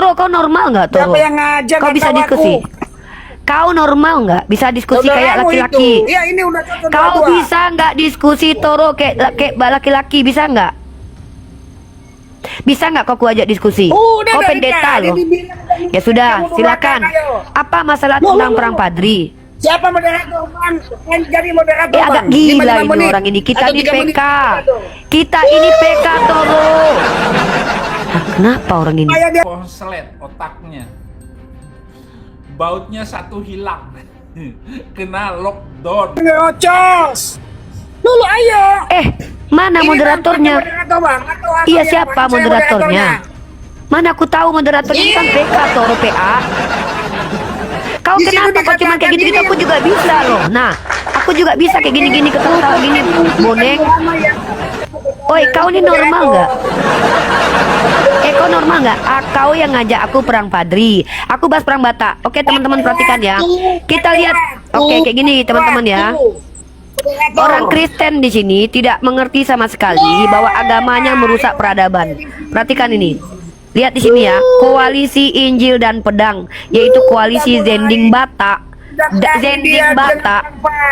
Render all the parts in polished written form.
Toro, kau normal nggak, Toro? Siapa yang ngajak? Kau bisa diskusi? Kau normal nggak? Bisa diskusi kayak laki-laki? Iya, ini udah cocok. Kau bisa nggak diskusi, Toro, kayak laki-laki? Bisa nggak? Bisa nggak kau ajak diskusi? Kau pendeta loh. Ya sudah, silakan. Apa masalah tentang perang padri? Siapa moderator, Bang? Kan jadi moderator, agak Bang. gila 5 ini menit. orang ini. Kita Atau ini 3 menit. PK. Kita ini PK, Toro. Nah, kenapa orang ini? Kayak dia Konslet otaknya. Bautnya satu hilang. Kena lockdown. ngocos. Dulu ayo. Mana Ini moderatornya? Bang, moderator, Bang. Atau Iya, yang siapa saya moderatornya? Mana aku tahu moderatornya kan PK, Toro PA. Kau Di situ kenapa kau cuma kayak dikatakan gini? ini Aku juga bisa loh. Nah, aku juga bisa kayak gini-gini, ketawa-tawa gini, bonek. Oi, kau ini normal nggak? Kau normal nggak? Kau yang ngajak aku perang padri. Aku bahas perang Batak. Oke, teman-teman perhatikan ya. Kita lihat. Oke, kayak gini teman-teman ya. Orang Kristen di sini tidak mengerti sama sekali bahwa agamanya merusak peradaban. Perhatikan ini. Lihat di sini ya, koalisi Injil dan Pedang, yaitu koalisi Zending Batak.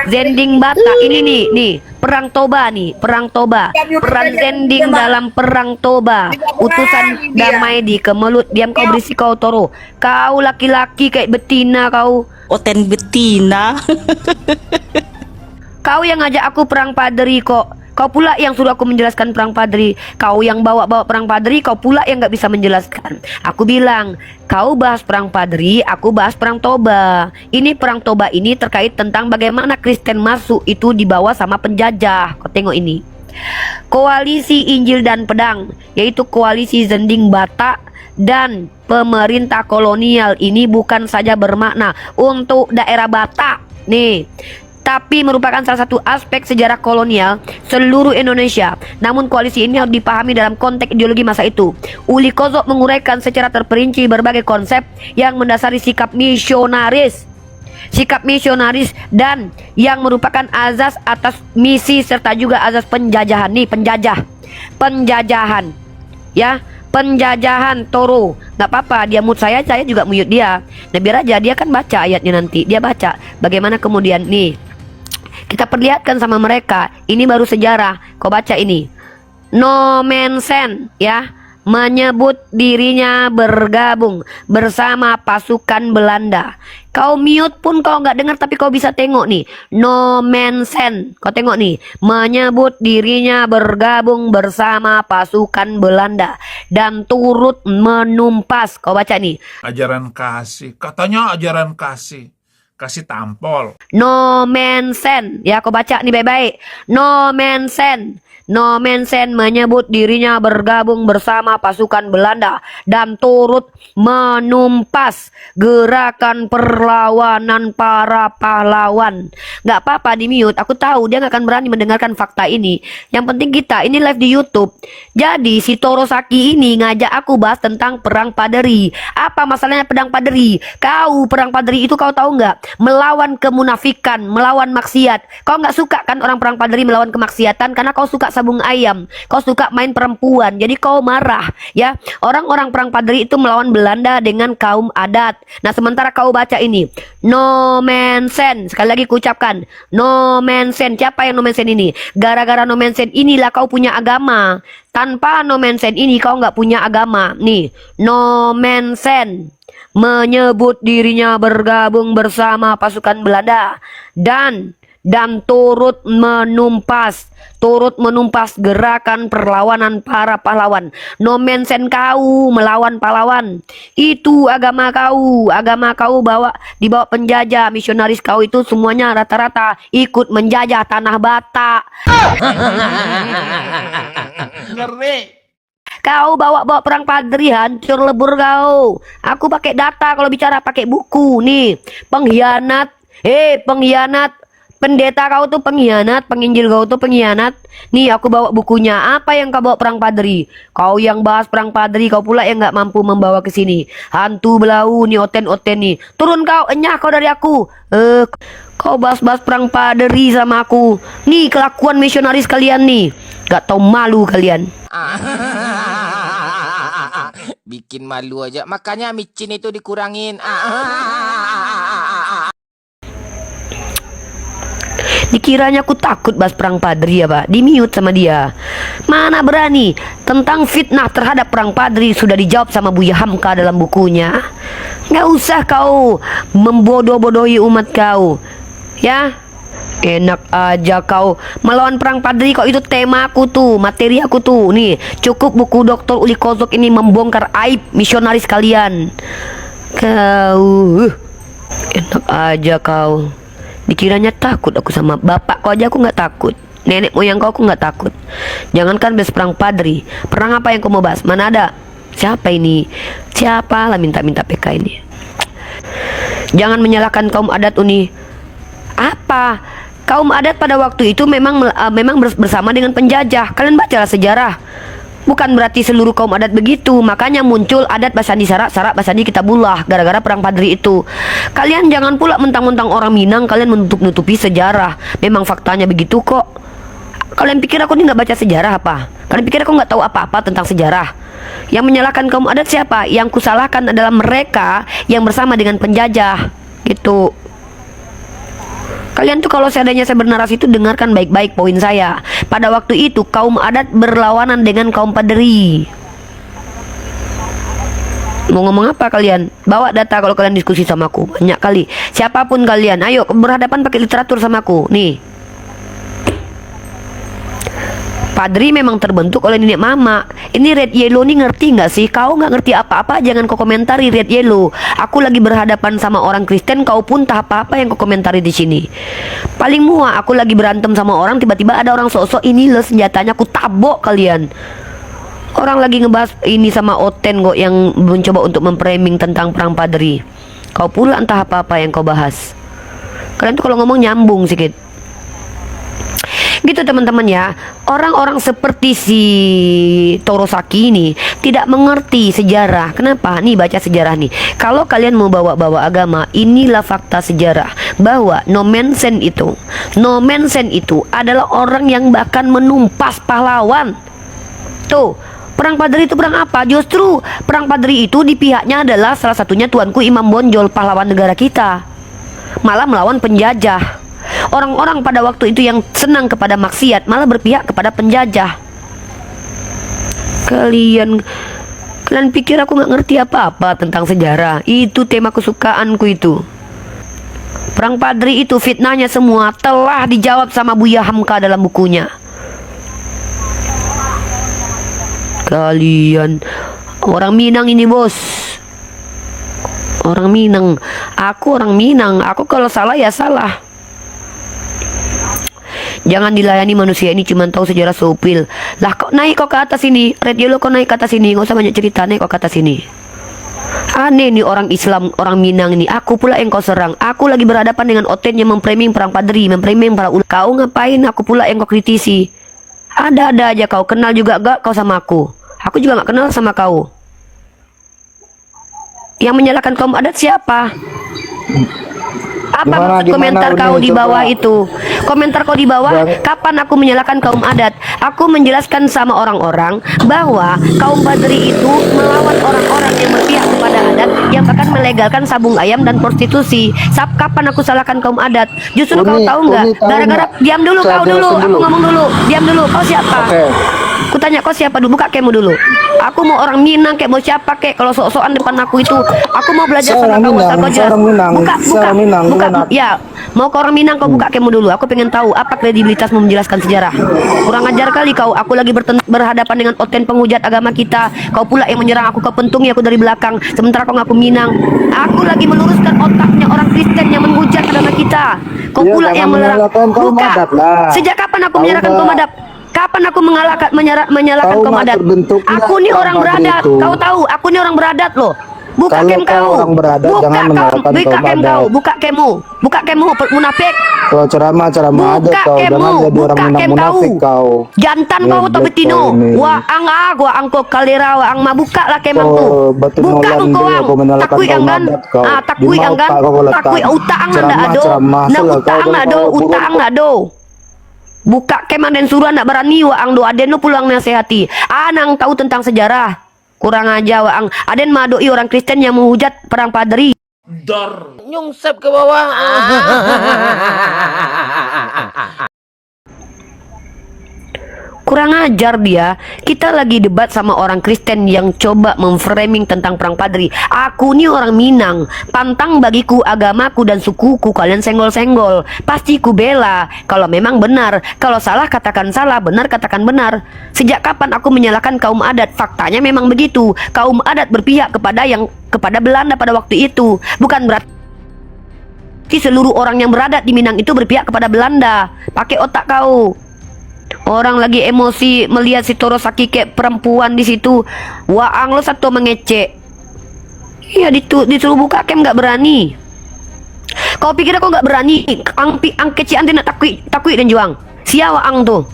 Zending Batak ini nih, perang Toba nih, perang Toba. Peran Zending dalam perang Toba. Utusan damai di Kemelut. Diam kau, berisik kau, Toro. Kau laki-laki kayak betina kau. Oten betina. Kau yang ngajak aku perang padri kok. Kau pula yang suruh aku menjelaskan perang padri. Kau yang bawa-bawa perang padri, kau pula yang nggak bisa menjelaskan. Aku bilang, kau bahas perang padri, aku bahas perang Toba. Ini perang Toba ini terkait tentang bagaimana Kristen masuk itu dibawa sama penjajah. Kau tengok ini. Koalisi Injil dan Pedang, yaitu koalisi Zending Batak dan pemerintah kolonial ini bukan saja bermakna untuk daerah Batak. Nih, tapi merupakan salah satu aspek sejarah kolonial seluruh Indonesia. Namun koalisi ini harus dipahami dalam konteks ideologi masa itu. Uli Kozok menguraikan secara terperinci berbagai konsep yang mendasari sikap misionaris dan yang merupakan azas atas misi serta juga azas penjajahan. Nih, penjajahan ya, penjajahan, Toro. Nggak apa-apa, dia mute saya juga mute dia. Nah, biar aja dia kan baca ayatnya nanti. Dia baca bagaimana kemudian nih kita perlihatkan sama mereka. Ini baru sejarah. Kau baca ini. No Mensen ya, menyebut dirinya bergabung bersama pasukan Belanda. Kau mute pun kau nggak dengar, tapi kau bisa tengok nih. No Mensen, kau tengok nih, menyebut dirinya bergabung bersama pasukan Belanda dan turut menumpas. Kau baca nih. Ajaran kasih. Katanya ajaran kasih. Kasih tampol. No Mensen ya, kau baca nih baik-baik. No Mensen menyebut dirinya bergabung bersama pasukan Belanda dan turut menumpas gerakan perlawanan para pahlawan. Nggak apa-apa di mute, aku tahu dia nggak akan berani mendengarkan fakta ini. Yang penting kita ini live di YouTube. Jadi si Toro Saki ini ngajak aku bahas tentang perang padri. Apa masalahnya perang padri? Kau perang padri itu kau tahu nggak? Melawan kemunafikan, melawan maksiat. Kau nggak suka kan orang perang padri melawan kemaksiatan karena kau suka sabung ayam, kau suka main perempuan, jadi kau marah ya. Orang-orang perang padri itu melawan Belanda dengan kaum adat. Nah, sementara kau baca ini, No Mensen, sekali lagi kuucapkan, No Mensen. Siapa yang No Mensen ini? Gara-gara No Mensen inilah kau punya agama. Tanpa No Mensen ini kau nggak punya agama. Nih, No Mensen menyebut dirinya bergabung bersama pasukan Belanda dan turut menumpas gerakan perlawanan para pahlawan. No Mensen kau melawan pahlawan. Itu agama kau dibawa penjajah. Misionaris kau itu semuanya rata-rata ikut menjajah tanah Batak. Ngeri. Kau bawa-bawa perang padri, hancur lebur kau. Aku pakai data kalau bicara, pakai buku nih. Pengkhianat, pengkhianat. Pendeta kau tuh pengkhianat, penginjil kau tuh pengkhianat. Nih aku bawa bukunya. Apa yang kau bawa perang padri? Kau yang bahas perang padri, kau pula yang nggak mampu membawa ke sini. Hantu belau nih, oten-oten nih. Turun kau, enyah kau dari aku. Kau bahas-bahas perang padri sama aku. Nih kelakuan misionaris kalian nih. Gak tau malu kalian. Bikin malu aja. Makanya micin itu dikurangin. Dikiranya aku takut bahas perang Padri ya Pak. Di mute sama dia. Mana berani. Tentang fitnah terhadap perang Padri sudah dijawab sama Buya Hamka dalam bukunya. Nggak usah kau membodoh-bodohi umat kau. Ya, enak aja kau melawan perang Padri kok. Itu tema aku tuh, materi aku tuh. Nih, cukup buku Dr. Uli Kozok ini membongkar aib misionaris kalian. Kau enak aja kau. Dikiranya takut aku sama bapak kau aja aku nggak takut. Nenek moyang kau aku nggak takut. Jangankan bahas perang Padri. Perang apa yang kau mau bahas? Mana ada? Siapa ini? Siapa lah minta-minta PK ini? Jangan menyalahkan kaum adat Uni. Apa? Kaum adat pada waktu itu memang bersama dengan penjajah. Kalian bacalah sejarah. Bukan berarti seluruh kaum adat begitu. Makanya muncul adat Basandi Sarak, Sarak Basandi Kitabullah gara-gara perang Padri itu. Kalian jangan pula mentang-mentang orang Minang kalian menutup-nutupi sejarah. Memang faktanya begitu kok. Kalian pikir aku ini nggak baca sejarah apa? Kalian pikir aku nggak tahu apa-apa tentang sejarah? Yang menyalahkan kaum adat siapa? Yang kusalahkan adalah mereka yang bersama dengan penjajah. Gitu. Kalian tuh kalau seandainya saya bernarasi itu dengarkan baik-baik poin saya. Pada waktu itu kaum adat berlawanan dengan kaum Padri. Mau ngomong apa kalian? Bawa data kalau kalian diskusi sama aku. Banyak kali. Siapapun kalian, ayo berhadapan pakai literatur sama aku. Nih. Padri memang terbentuk oleh nenek mama. Ini Red Yellow nih ngerti nggak sih? Kau nggak ngerti apa-apa, jangan kau komentari Red Yellow. Aku lagi berhadapan sama orang Kristen, kau pun tak apa-apa yang kau komentari di sini. Paling muak, aku lagi berantem sama orang, tiba-tiba ada orang sok-sok ini loh senjatanya, aku tabok kalian. Orang lagi ngebahas ini sama Oten kok yang mencoba untuk memframing tentang perang Padri. Kau pula entah apa-apa yang kau bahas. Kalian tuh kalau ngomong nyambung sedikit. Gitu teman-teman ya. Orang-orang seperti si Torosaki ini tidak mengerti sejarah. Kenapa? Nih baca sejarah nih. Kalau kalian mau bawa-bawa agama, inilah fakta sejarah bahwa Nomensen itu adalah orang yang bahkan menumpas pahlawan. Tuh, perang Padri itu perang apa? Justru perang Padri itu di pihaknya adalah salah satunya Tuanku Imam Bonjol, pahlawan negara kita. Malah melawan penjajah. Orang-orang pada waktu itu yang senang kepada maksiat malah berpihak kepada penjajah. Kalian pikir aku nggak ngerti apa-apa tentang sejarah? Itu tema kesukaanku itu. Perang Padri itu fitnahnya semua telah dijawab sama Buya Hamka dalam bukunya. Kalian orang Minang ini bos. Orang Minang. Aku orang Minang. Aku kalau salah ya salah. Jangan dilayani manusia ini cuma tahu sejarah sopil. Lah kok naik kok ke atas ini? Red Yellow kok naik ke atas ini? Nggak usah banyak cerita, naik kok ke atas ini. Aneh nih orang Islam, orang Minang ini. Aku pula yang kau serang. Aku lagi berhadapan dengan Oten yang memframing perang Padri, memframing para ulama. Kau ngapain? Aku pula yang kau kritisi. Ada-ada aja kau. Kenal juga gak kau sama aku? Aku juga gak kenal sama kau. Yang menyalahkan kaum adat siapa? Apa maksud komentar kau di bawah itu? Komentar kau di bawah, kapan aku menyalahkan kaum adat? Aku menjelaskan sama orang-orang bahwa kaum Padri itu melawan orang-orang yang berpihak kepada adat, yang bahkan melegalkan sabung ayam dan prostitusi. Kapan aku salahkan kaum adat? Justru kau tahu nggak? Gara-gara diam dulu kau dulu, aku ngomong dulu. Diam dulu, kau siapa? Aku tanya kau siapa dulu, buka kemu dulu. Aku mau orang Minang kayak mau siapa kayak kalau sok-sokan depan aku itu. Aku mau belajar sama kau asal kau jelas. Buka. Ya, mau ke orang Minang kau buka kemu dulu. Aku pengen tahu apa kredibilitasmu menjelaskan sejarah. Kurang ajar kali kau. Aku lagi berhadapan dengan Oten penghujat agama kita. Kau pula yang menyerang aku, kau pentungi aku dari belakang. Sementara kau ngaku Minang. Aku lagi meluruskan otaknya orang Kristen yang menghujat agama kita. Kau pula yang menyerang. Buka. Sejak kapan aku menyerahkan kaum adat? Kapan aku menyalahkan kaum adat? Aku nih orang beradat. Kau tahu, aku nih orang beradat loh. Buka kem kau. Buka kemu, munafik. Kalau ceramah aja kau, jangan jadi orang munafik kau. Jantan kau atau betino. Wah ang ko kalira ang mabuka lah kemang tu. Buka kau ang. Takui ang gan. Takui ang gan. Takui utang ndak ado. Na utang ndak ado, utang ndak ado. Buka keman dan suruh anak berani wa ang do aden lo pulang nasihati. Anang tahu tentang sejarah. Kurang aja waang. Aden madoi orang Kristen yang menghujat perang padri. Dar. Nyungsep ke bawah. Kurang ajar dia. Kita lagi debat sama orang Kristen yang coba memframing tentang perang padri. Aku nih orang Minang, pantang bagiku agamaku dan sukuku. Kalian senggol-senggol, pasti ku bela. Kalau memang benar, kalau salah katakan salah, benar katakan benar. Sejak kapan aku menyalahkan kaum adat? Faktanya memang begitu. Kaum adat berpihak kepada Belanda pada waktu itu. Bukan berarti seluruh orang yang beradat di Minang itu berpihak kepada Belanda. Pakai otak kau. Orang lagi emosi melihat si Torosaki kayak perempuan di situ. Waang lo satu mengecek. Iya disuruh buka kem nggak berani. Kau pikir aku nggak berani? Ang kecil anti nak takui dan juang. Sia waang tuh.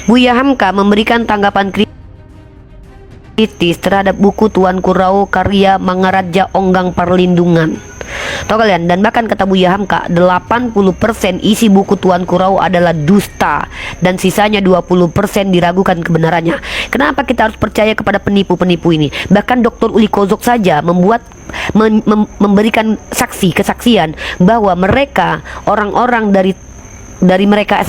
Buya Hamka memberikan tanggapan kritis terhadap buku Tuan Kurau karya Mangaraja Onggang Perlindungan. Tahu kalian? Dan bahkan kata Buya Hamka, 80% isi buku Tuan Kurau adalah dusta dan sisanya 20% diragukan kebenarannya. Kenapa kita harus percaya kepada penipu-penipu ini? Bahkan Dr. Uli Kozok saja memberikan kesaksian bahwa mereka orang-orang dari mereka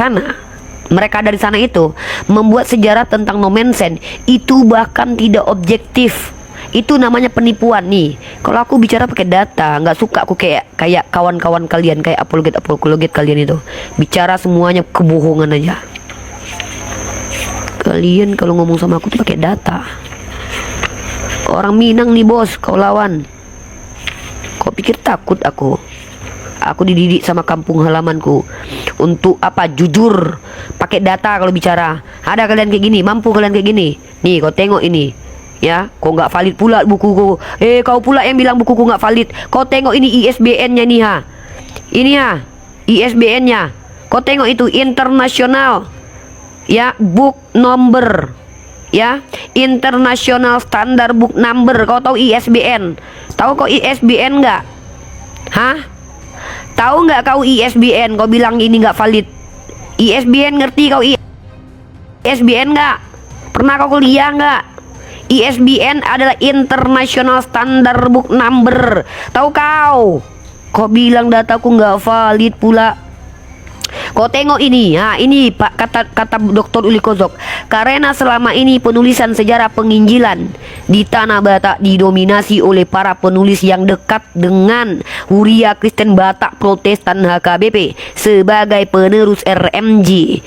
dari sana itu membuat sejarah tentang Nomensen itu bahkan tidak objektif. Itu namanya penipuan nih. Kalau aku bicara pakai data, nggak suka aku kayak kawan-kawan kalian, kayak apologet kalian itu bicara semuanya kebohongan aja. Kalian kalau ngomong sama aku tuh pakai data. Orang Minang nih bos, kau lawan. Kau pikir takut aku? Aku dididik sama kampung halamanku untuk apa? Jujur, pakai data kalau bicara. Ada kalian kayak gini, mampu kalian kayak gini. Nih kau tengok ini. Ya, kau nggak valid pula bukuku. Kau pula yang bilang bukuku nggak valid. Kau tengok ini ISBN-nya nih ha. Ini ha, ISBN-nya. Kau tengok itu internasional. Ya, book number. Ya, international standard book number. Kau tahu ISBN? Tahu kau ISBN nggak? Hah? Tahu nggak kau ISBN? Kau bilang ini nggak valid. ISBN ngerti kau ISBN nggak? Pernah kau kuliah nggak? ISBN adalah International Standard Book Number. Tahu kau? Kau bilang dataku nggak valid pula. Kau tengok ini, ini Pak kata Dr. Uli Kozok. Karena selama ini penulisan sejarah penginjilan di Tanah Batak didominasi oleh para penulis yang dekat dengan Huria Kristen Batak Protestan HKBP sebagai penerus RMJ.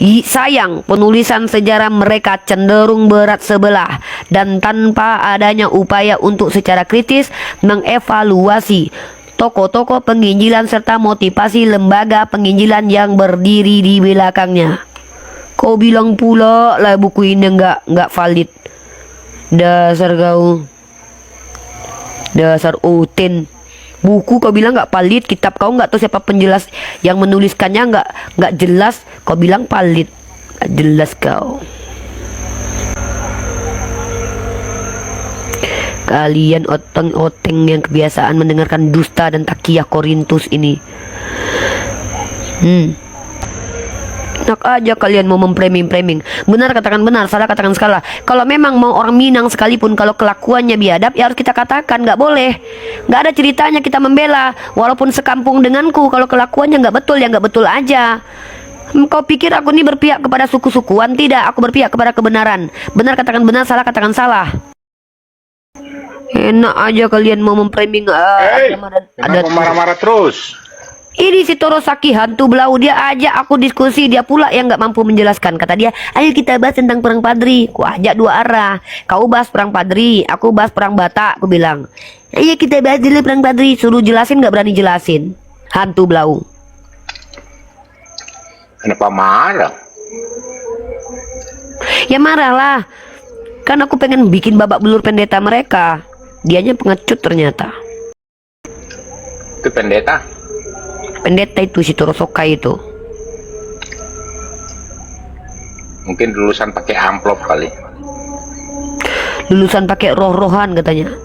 Sayang, penulisan sejarah mereka cenderung berat sebelah dan tanpa adanya upaya untuk secara kritis mengevaluasi tokoh-tokoh penginjilan serta motivasi lembaga penginjilan yang berdiri di belakangnya. Kau bilang pula lah buku ini nggak valid. Dasar kau, dasar Utin. Buku kau bilang nggak valid, kitab kau nggak tahu siapa penjelas yang menuliskannya, nggak jelas. Kau bilang valid, nggak jelas kau. Kalian oteng-oteng yang kebiasaan mendengarkan dusta dan takiyah Korintus ini. Enak aja kalian mau memframing. Benar katakan benar, salah katakan salah. Kalau memang mau orang Minang sekalipun kalau kelakuannya biadab, ya harus kita katakan, nggak boleh. Nggak ada ceritanya kita membela, walaupun sekampung denganku. Kalau kelakuannya nggak betul, ya nggak betul aja. Kau pikir aku ini berpihak kepada suku-sukuan? Tidak, aku berpihak kepada kebenaran. Benar katakan benar, salah katakan salah. Enak aja kalian mau memframing Kenapa marah-marah terus? Ini si Torosaki hantu belau, dia ajak aku diskusi, dia pula yang nggak mampu menjelaskan. Kata dia, ayo kita bahas tentang perang Padri. Ku ajak dua arah. Kau bahas perang Padri, aku bahas perang Batak. Aku bilang, ayo kita bahas dulu perang Padri. Suruh jelasin nggak berani jelasin. Hantu belau. Kenapa marah? Ya marahlah. Kan aku pengen bikin babak belur pendeta mereka. Dianya pengecut ternyata. Itu pendeta? Pendeta itu si Torosokai itu. Mungkin lulusan pakai amplop kali. Lulusan pakai roh-rohan katanya.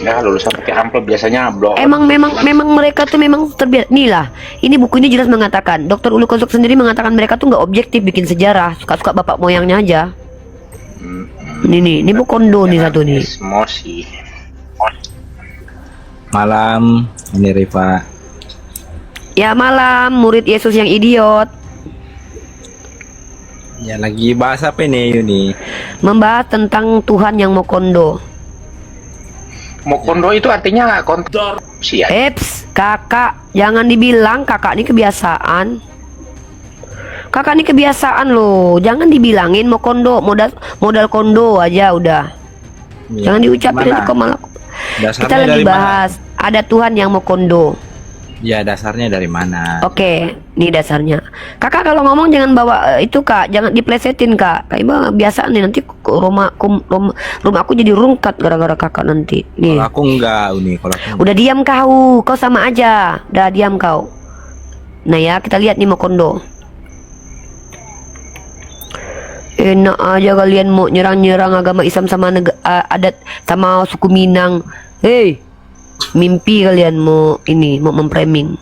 Ya, lulusan pakai amplop biasanya blok. Memang mereka tuh memang terbiasa. Nih lah, ini buku ini jelas mengatakan, Dr. Uli Kozok sendiri mengatakan mereka tuh nggak objektif bikin sejarah, suka-suka bapak moyangnya aja. Ini Mokondo nih satu nih. Emosi. Malam, ini Rifa. Ya malam, murid Yesus yang idiot. Ya lagi bahas apa ini Yuni? Membahas tentang Tuhan yang Mokondo. Mokondo itu artinya nggak kontol. Siap. Eps, kakak, jangan dibilang kakak ini kebiasaan. Kakak ini kebiasaan loh, jangan dibilangin Mokondo, modal kondo aja udah. Ya, Jangan diucapin mana? itu kok malah. Dasarnya Kita lagi dari mana? bahas, ada Tuhan yang Mokondo. Ya dasarnya dari mana? Oke, ini dasarnya. Kakak kalau ngomong jangan bawa itu kak, jangan diplesetin kak. Kayak biasa nih nanti rumahku jadi rungkat gara-gara kakak nanti. Nih. Kalau aku enggak, Uni. Kalau aku enggak. Udah diam kau sama aja. Udah diam kau. Nah ya, kita lihat nih Mokondo. Enak aja kalian mau nyerang-nyerang agama Islam sama adat sama suku Minang. Hei, mimpi kalian mau memframing.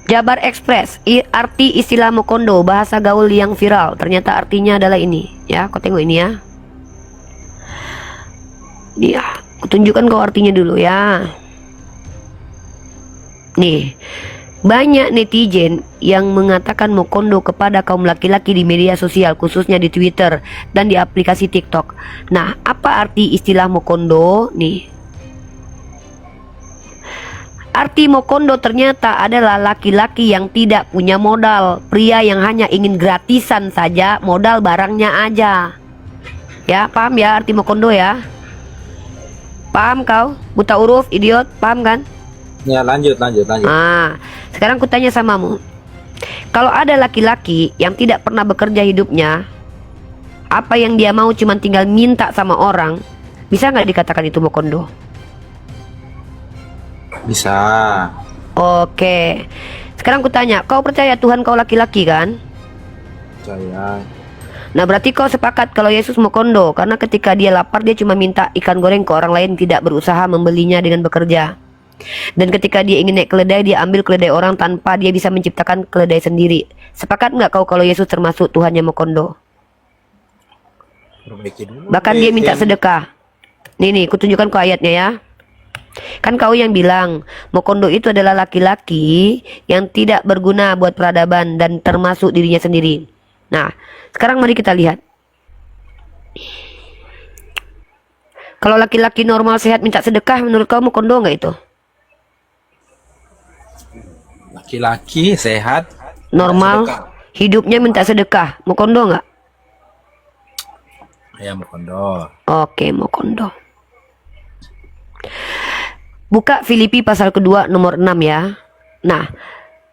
Jabar Express, arti istilah Mokondo, bahasa gaul yang viral. Ternyata artinya adalah ini. Ya, kau tengok ini ya. Nih ya, aku tunjukkan kau artinya dulu ya. Nih, banyak netizen yang mengatakan Mokondo kepada kaum laki-laki di media sosial, khususnya di Twitter dan di aplikasi TikTok. Nah, apa arti istilah Mokondo? Nih, arti Mokondo ternyata adalah laki-laki yang tidak punya modal, pria yang hanya ingin gratisan saja, modal barangnya aja. Ya, paham ya arti Mokondo ya? Paham kau? Buta huruf, idiot, paham kan? Ya lanjut. Ah, sekarang ku tanya samamu. Kalau ada laki-laki yang tidak pernah bekerja hidupnya, apa yang dia mau cuma tinggal minta sama orang, bisa nggak dikatakan itu Mokondo? Bisa. Oke. Sekarang ku tanya, kau percaya Tuhan kau laki-laki kan? Saya. Nah berarti kau sepakat kalau Yesus Mokondo, karena ketika dia lapar dia cuma minta ikan goreng ke orang lain, tidak berusaha membelinya dengan bekerja. Dan ketika dia ingin naik keledai, dia ambil keledai orang tanpa dia bisa menciptakan keledai sendiri. Sepakat nggak kau kalau Yesus termasuk Tuhan yang Mokondo? Perbaiki dulu. Bahkan dia minta sedekah. Nih, kutunjukkan kau ayatnya ya. Kan kau yang bilang Mokondo itu adalah laki-laki yang tidak berguna buat peradaban dan termasuk dirinya sendiri. Nah, sekarang mari kita lihat. Kalau laki-laki normal sehat minta sedekah, menurut kau Mokondo nggak itu? Laki-laki sehat, Normal, sedekah. hidupnya minta sedekah, Mokondo nggak? Ya Mokondo. Oke, Mokondo. Buka Filipi pasal kedua nomor 6 ya. Nah,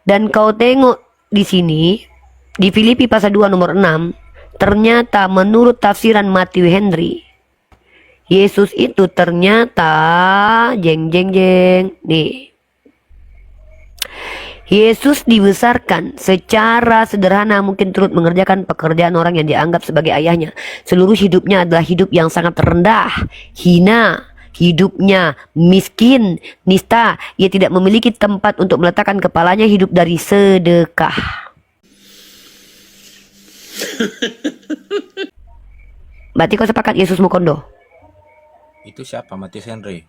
dan kau tengok di sini di Filipi pasal 2 nomor 6, ternyata menurut tafsiran Matthew Henry, Yesus itu ternyata jeng nih. Yesus dibesarkan secara sederhana mungkin turut mengerjakan pekerjaan orang yang dianggap sebagai ayahnya. Seluruh hidupnya adalah hidup yang sangat rendah, hina. Hidupnya miskin, nista. Ia tidak memiliki tempat untuk meletakkan kepalanya, hidup dari sedekah. Berarti kau sepakat Yesus Mokondo? Itu siapa? Matius Henry.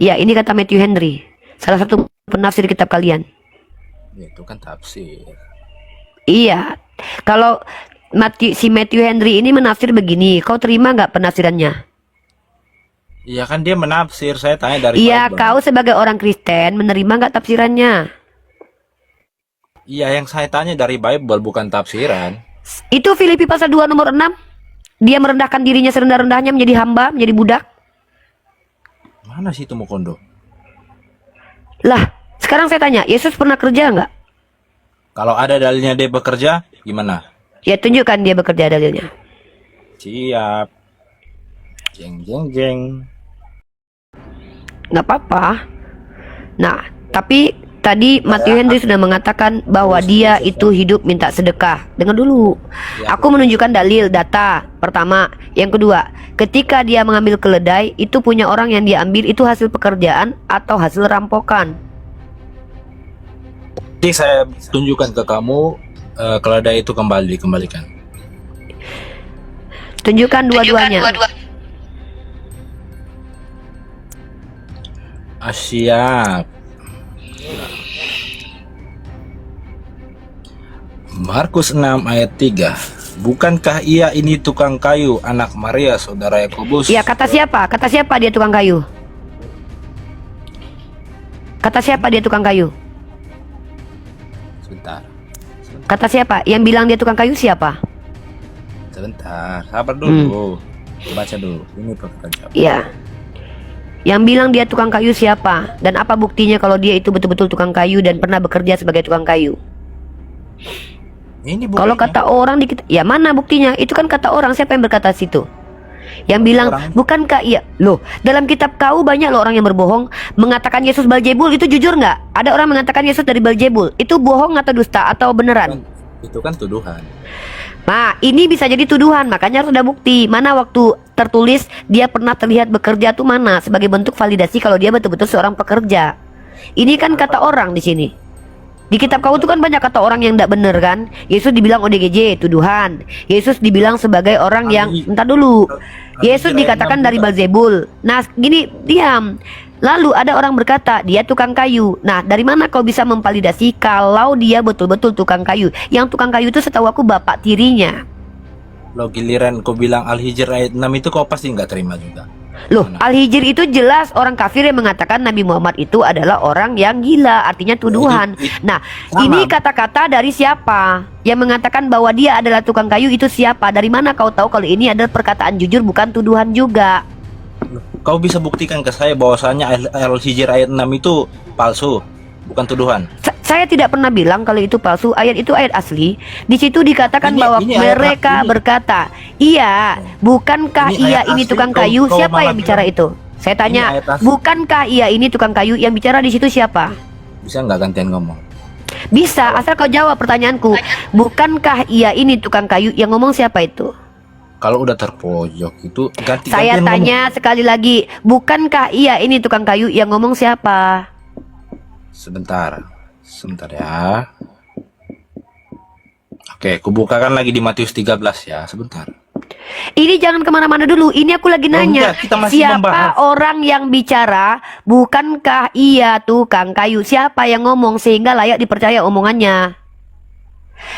Ya, ini kata Matthew Henry, salah satu penafsir kitab kalian. Ya, itu kan tafsir. Iya, kalau si Matthew Henry ini menafsir begini, kau terima nggak penafsirannya? Iya kan dia menafsir, saya tanya dari Iya, Bible. kau sebagai orang Kristen menerima nggak tafsirannya? Iya, yang saya tanya dari Bible bukan tafsiran. Itu Filipi pasal 2 nomor 6. Dia merendahkan dirinya serendah-rendahnya menjadi hamba, menjadi budak. Mana sih itu Mokondo? Lah, sekarang saya tanya, Yesus pernah kerja nggak? Kalau ada dalilnya dia bekerja, gimana? Ya, tunjukkan dia bekerja dalilnya. Siap. Jeng. Nggak apa-apa. Nah, tapi tadi Matthew Henry sudah mengatakan bahwa dia itu hidup minta sedekah. Dengar dulu. Aku menunjukkan dalil, data. Pertama. Yang kedua, ketika dia mengambil keledai, itu punya orang yang dia ambil itu hasil pekerjaan atau hasil rampokan. Jadi saya tunjukkan ke kamu, keledai itu dikembalikan. Tunjukkan dua-duanya. Siap. Markus 6 ayat 3. Bukankah ia ini tukang kayu, anak Maria, saudara Yakobus? Ya, kata siapa? Kata siapa dia tukang kayu? Kata siapa dia tukang kayu? Sebentar. Kata siapa? Yang bilang dia tukang kayu siapa? Sebentar, sabar dulu. Baca dulu. Ini perkataan siapa? Iya. Yang bilang dia tukang kayu siapa? Dan apa buktinya kalau dia itu betul-betul tukang kayu dan pernah bekerja sebagai tukang kayu? Ini Kalau buktinya. kata orang ya mana buktinya? Itu kan kata orang, siapa yang berkata situ? Yang bilang, bukankah iya? Loh, dalam kitab kau banyak loh orang yang berbohong mengatakan Yesus Beelzebul. Itu jujur nggak? Ada orang mengatakan Yesus dari Beelzebul. Itu bohong atau dusta atau beneran? Itu kan tuduhan. Nah, ini bisa jadi tuduhan, makanya harus ada bukti. Mana waktu tertulis dia pernah terlihat bekerja tuh mana? Sebagai bentuk validasi kalau dia betul-betul seorang pekerja. Ini kan kata orang di sini. Di kitab kau itu kan banyak kata orang yang tidak benar kan. Yesus dibilang ODGJ, tuduhan. Yesus dibilang sebagai orang yang, entar dulu, Yesus dikatakan dari Beelzebul. Nah gini, diam. Lalu ada orang berkata dia tukang kayu. Nah dari mana kau bisa memvalidasi kalau dia betul-betul tukang kayu? Yang tukang kayu itu setahu aku bapak tirinya. Lo giliran kau bilang Al-Hijr ayat 6 itu kau pasti nggak terima juga. Loh, Al-Hijr itu jelas orang kafir yang mengatakan Nabi Muhammad itu adalah orang yang gila, artinya tuduhan. Nah, ini kata-kata dari siapa? Yang mengatakan bahwa dia adalah tukang kayu itu siapa? Dari mana kau tahu kalau ini adalah perkataan jujur bukan tuduhan juga? Kau bisa buktikan ke saya bahwasanya Al-Hijr ayat 6 itu palsu, bukan tuduhan. Saya tidak pernah bilang kalau itu palsu. Ayat itu ayat asli. Di situ dikatakan bahwa mereka berkata, iya, bukankah ia ini tukang kayu? Siapa yang bicara itu? Saya tanya, bukankah ia ini tukang kayu? Yang bicara di situ siapa? Bisa nggak gantian ngomong? Bisa, asal kau jawab pertanyaanku. Bukankah ia ini tukang kayu? Yang ngomong siapa itu? Kalau udah terpojok itu ganti. Saya tanya sekali lagi, bukankah ia ini tukang kayu? Yang ngomong siapa? Sebentar ya. Oke, kubukakan lagi di Matius 13 ya, sebentar. Ini jangan kemana-mana dulu. Ini aku lagi nanya, enggak, kita masih siapa membahas. orang yang bicara? Bukankah ia tukang kayu? Siapa yang ngomong sehingga layak dipercaya omongannya?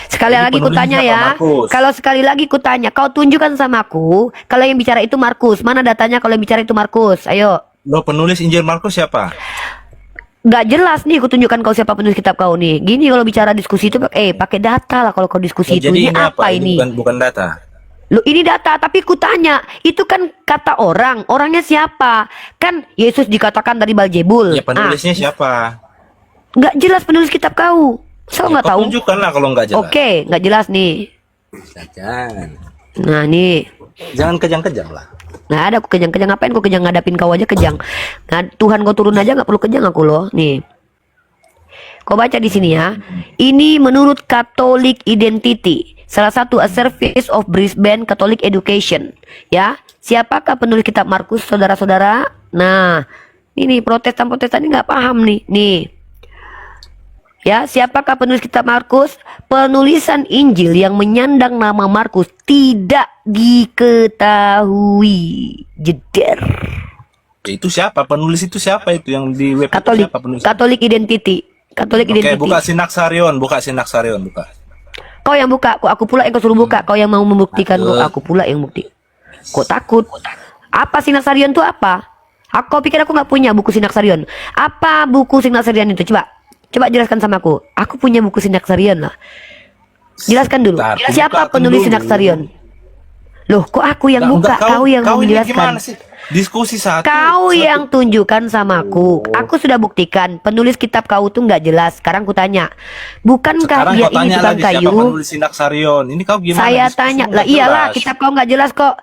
Sekali Jadi lagi kutanya penulisnya ya. Pak Markus. Kalau sekali lagi kutanya, kau tunjukkan sama aku kalau yang bicara itu Markus. Mana datanya kalau yang bicara itu Markus? Ayo. Lo penulis Injil Markus siapa? Gak jelas nih, aku tunjukkan kau siapa penulis kitab kau nih. Gini kalau bicara diskusi itu, pakai data lah kalau kau diskusi itu. Jadi Ini apa ini? Bukan data. Loh, ini data, tapi ku tanya, itu kan kata orang. Orangnya siapa? Kan Yesus dikatakan dari Beelzebul. Ya penulisnya siapa? Nggak jelas penulis kitab kau. Saya nggak tahu. Tunjukkan lah kalau nggak jelas. Oke, nggak jelas nih. Jangan. Nah nih. Jangan kejang-kejang lah. Nggak ada, aku kejang-kejang. Ngapain aku kejang, ngadapin kau aja kejang. Nah, Tuhan kau turun aja nggak perlu kejang aku loh. Nih. Kau baca di sini ya. Ini menurut Catholic Identity. Salah satu A Service of Brisbane Catholic Education. Ya. Siapakah penulis kitab Markus, saudara-saudara? Nah, ini Protestan-Protestan ini nggak paham nih. Nih. Ya, siapakah penulis kitab Markus? Penulisan Injil yang menyandang nama Markus tidak diketahui. Jeder. Itu siapa? Penulis itu siapa itu yang di web? Katolik, Siapa penulis? Katolik Identity. Katolik Oke, Identity. buka Sinaksarion, buka. Kau yang buka, kok aku pula yang kau suruh buka. Kau yang mau membuktikan, kok aku pula yang bukti. Kok takut? Apa Sinaksarion itu apa? Kau pikir aku nggak punya buku Sinaksarion? Apa buku Sinaksarion itu? Coba jelaskan sama aku. Aku punya buku Sinaksarion lah. Jelaskan dulu. Bentar, Siapa bukakan penulis dulu. Sinaksarion? Loh, kok aku yang buka? Kau yang mau ini menjelaskan. gimana sih? Diskusi satu. Kau yang tunjukkan sama aku. Aku sudah buktikan penulis kitab kau tuh nggak jelas. Sekarang ku tanya, bukankah Sekarang ia kau ini tanya tukang lagi kayu? siapa penulis Sinaksarion? Ini kau gimana? Saya Diskusi tanya, nggak lah iyalah jelas. kitab kau nggak jelas kok.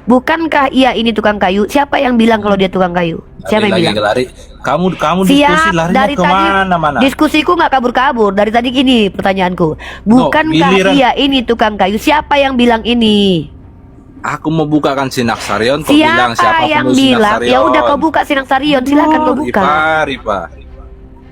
Bukankah ia ini tukang kayu? Siapa yang bilang kalau dia tukang kayu? Siapa yang bilang? Lari. Kamu diskusi Siap, larinya dari tadi kemana-mana. diskusiku nggak kabur-kabur. Dari tadi gini pertanyaanku, bukankah giliran- ia ini tukang kayu? Siapa yang bilang ini? Aku mau bukakan Sinaksarion, kau bilang Siapa siapa yang penulis bilang? Sinaksarion? Ya udah kau buka Sinaksarion, silakan kau buka. Ripa.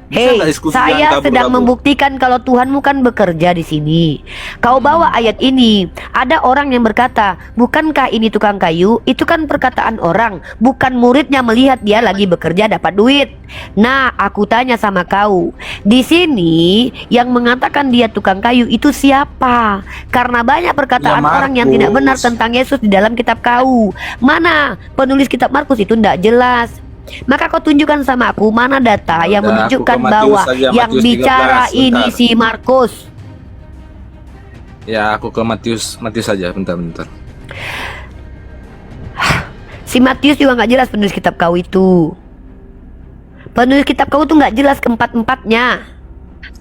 Hei, nggak diskusi saya jangan sedang kabur-kabur? membuktikan kalau Tuhanmu kan bekerja di sini. Kau bawa ayat ini. Ada orang yang berkata, bukankah ini tukang kayu? Itu kan perkataan orang, bukan muridnya melihat dia lagi bekerja dapat duit. Nah, aku tanya sama kau, di sini yang mengatakan dia tukang kayu itu siapa? Karena banyak perkataan Ya, orang yang tidak benar Markus. tentang Yesus di dalam kitab kau. Mana penulis kitab Markus itu tidak jelas. Maka kau tunjukkan sama aku mana data yang Udah, aku menunjukkan ke Matius bahwa saja, yang Matius 13, bicara ini bentar. si Markus. Ya, aku ke Matius saja, bentar. Si Matius juga nggak jelas penulis kitab kau itu. Penulis kitab kau tuh nggak jelas keempat-empatnya.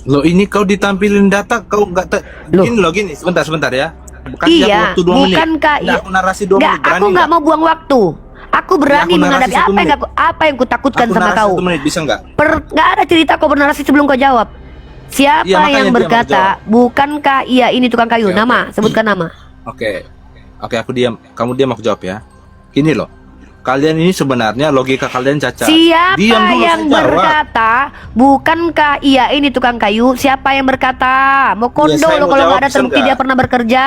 Loh, ini kau ditampilin data, kau nggak Loh. gini, sebentar ya. Kasih aku Iya, waktu 2 menit. bukankah Nggak, aku narasi 2 nggak, menit, berani aku nggak mau buang waktu. Aku berani aku narasi menghadapi 1 menit. apa yang kutakutkan Aku sama narasi kau. 1 menit, bisa nggak? Nggak ada cerita kau bernarasi sebelum kau jawab. Siapa Iya, makanya yang dia mau berkata, bukankah ia ini tukang kayu? Oke, Nama, sebutkan nama. Oke, aku diam. Kamu diam, aku jawab ya. Gini loh, kalian ini sebenarnya logika kalian cacat. Siapa Diam dulu, yang saya jawab. berkata, bukankah ia ini tukang kayu? Siapa yang berkata? Mau kondo saya lo mau kalau jawab, nggak ada bisa terbukti nggak? dia pernah bekerja.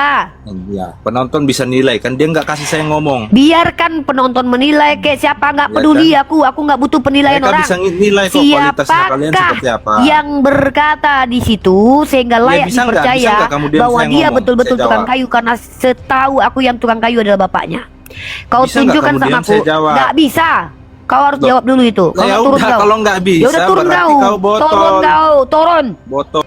Ya, penonton bisa nilai kan, dia nggak kasih saya ngomong. Biarkan penonton menilai kayak siapa, nggak Ya peduli kan? aku nggak butuh penilaian Mereka orang. bisa nilai kok kualitasnya kalian seperti apa. yang berkata di situ sehingga Ya, layak bisa nggak? dipercaya Bisa nggak kamu diam, bahwa saya dia ngomong? betul-betul Saya tukang jawab. kayu karena setahu aku yang tukang kayu adalah bapaknya. Kau Bisa nggak tunjukkan kamu sama diam, aku. saya jawab? Nggak bisa. Kau harus Loh. jawab dulu itu. Kau Ya nggak turun udah, kau. kalau nggak bisa, Ya udah turun berarti kau. kau botol. Turun kau, turun. Botol.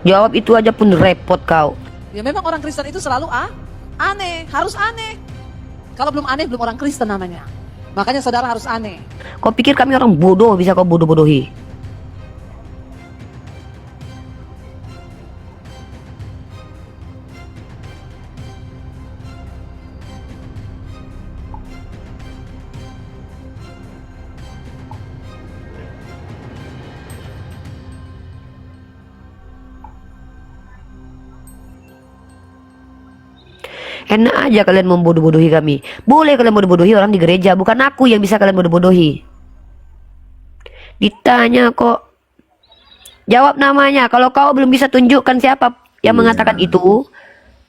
Jawab itu aja pun repot kau. Ya memang orang Kristen itu selalu aneh, harus aneh. Kalau belum aneh belum orang Kristen namanya. Makanya saudara harus aneh. Kau pikir kami orang bodoh bisa kau bodoh-bodohi? Enak aja kalian membodoh-bodohi kami. Boleh kalian bodoh-bodohi orang di gereja, bukan aku yang bisa kalian bodoh-bodohi. Ditanya kok. Jawab namanya. Kalau kau belum bisa tunjukkan siapa yang Iya. mengatakan itu,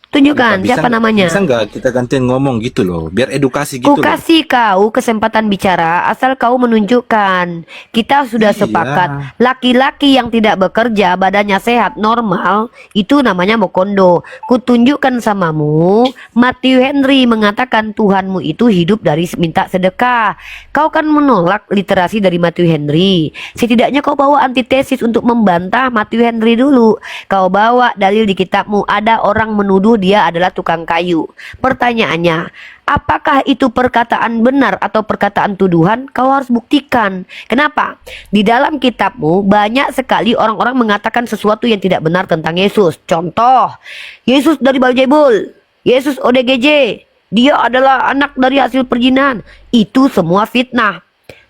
tunjukkan Bisa- siapa namanya. Bisa nggak kita gantian ngomong gitu loh, biar edukasi gitu Ku loh. kasih kau kesempatan bicara asal kau menunjukkan. Kita sudah Iya. sepakat laki-laki yang tidak bekerja badannya sehat normal itu namanya mokondo. Ku tunjukkan samamu Matthew Henry mengatakan Tuhanmu itu hidup dari minta sedekah. Kau kan menolak literasi dari Matthew Henry. Setidaknya kau bawa antitesis untuk membantah Matthew Henry dulu. Kau bawa dalil di kitabmu ada orang menuduh dia adalah tukang kayu. Pertanyaannya, apakah itu perkataan benar atau perkataan tuduhan? Kau harus buktikan. Kenapa? Di dalam kitabmu banyak sekali orang-orang mengatakan sesuatu yang tidak benar tentang Yesus. Contoh, Yesus dari Beelzebul, Yesus ODGJ, dia adalah anak dari hasil perjinan. Itu semua fitnah.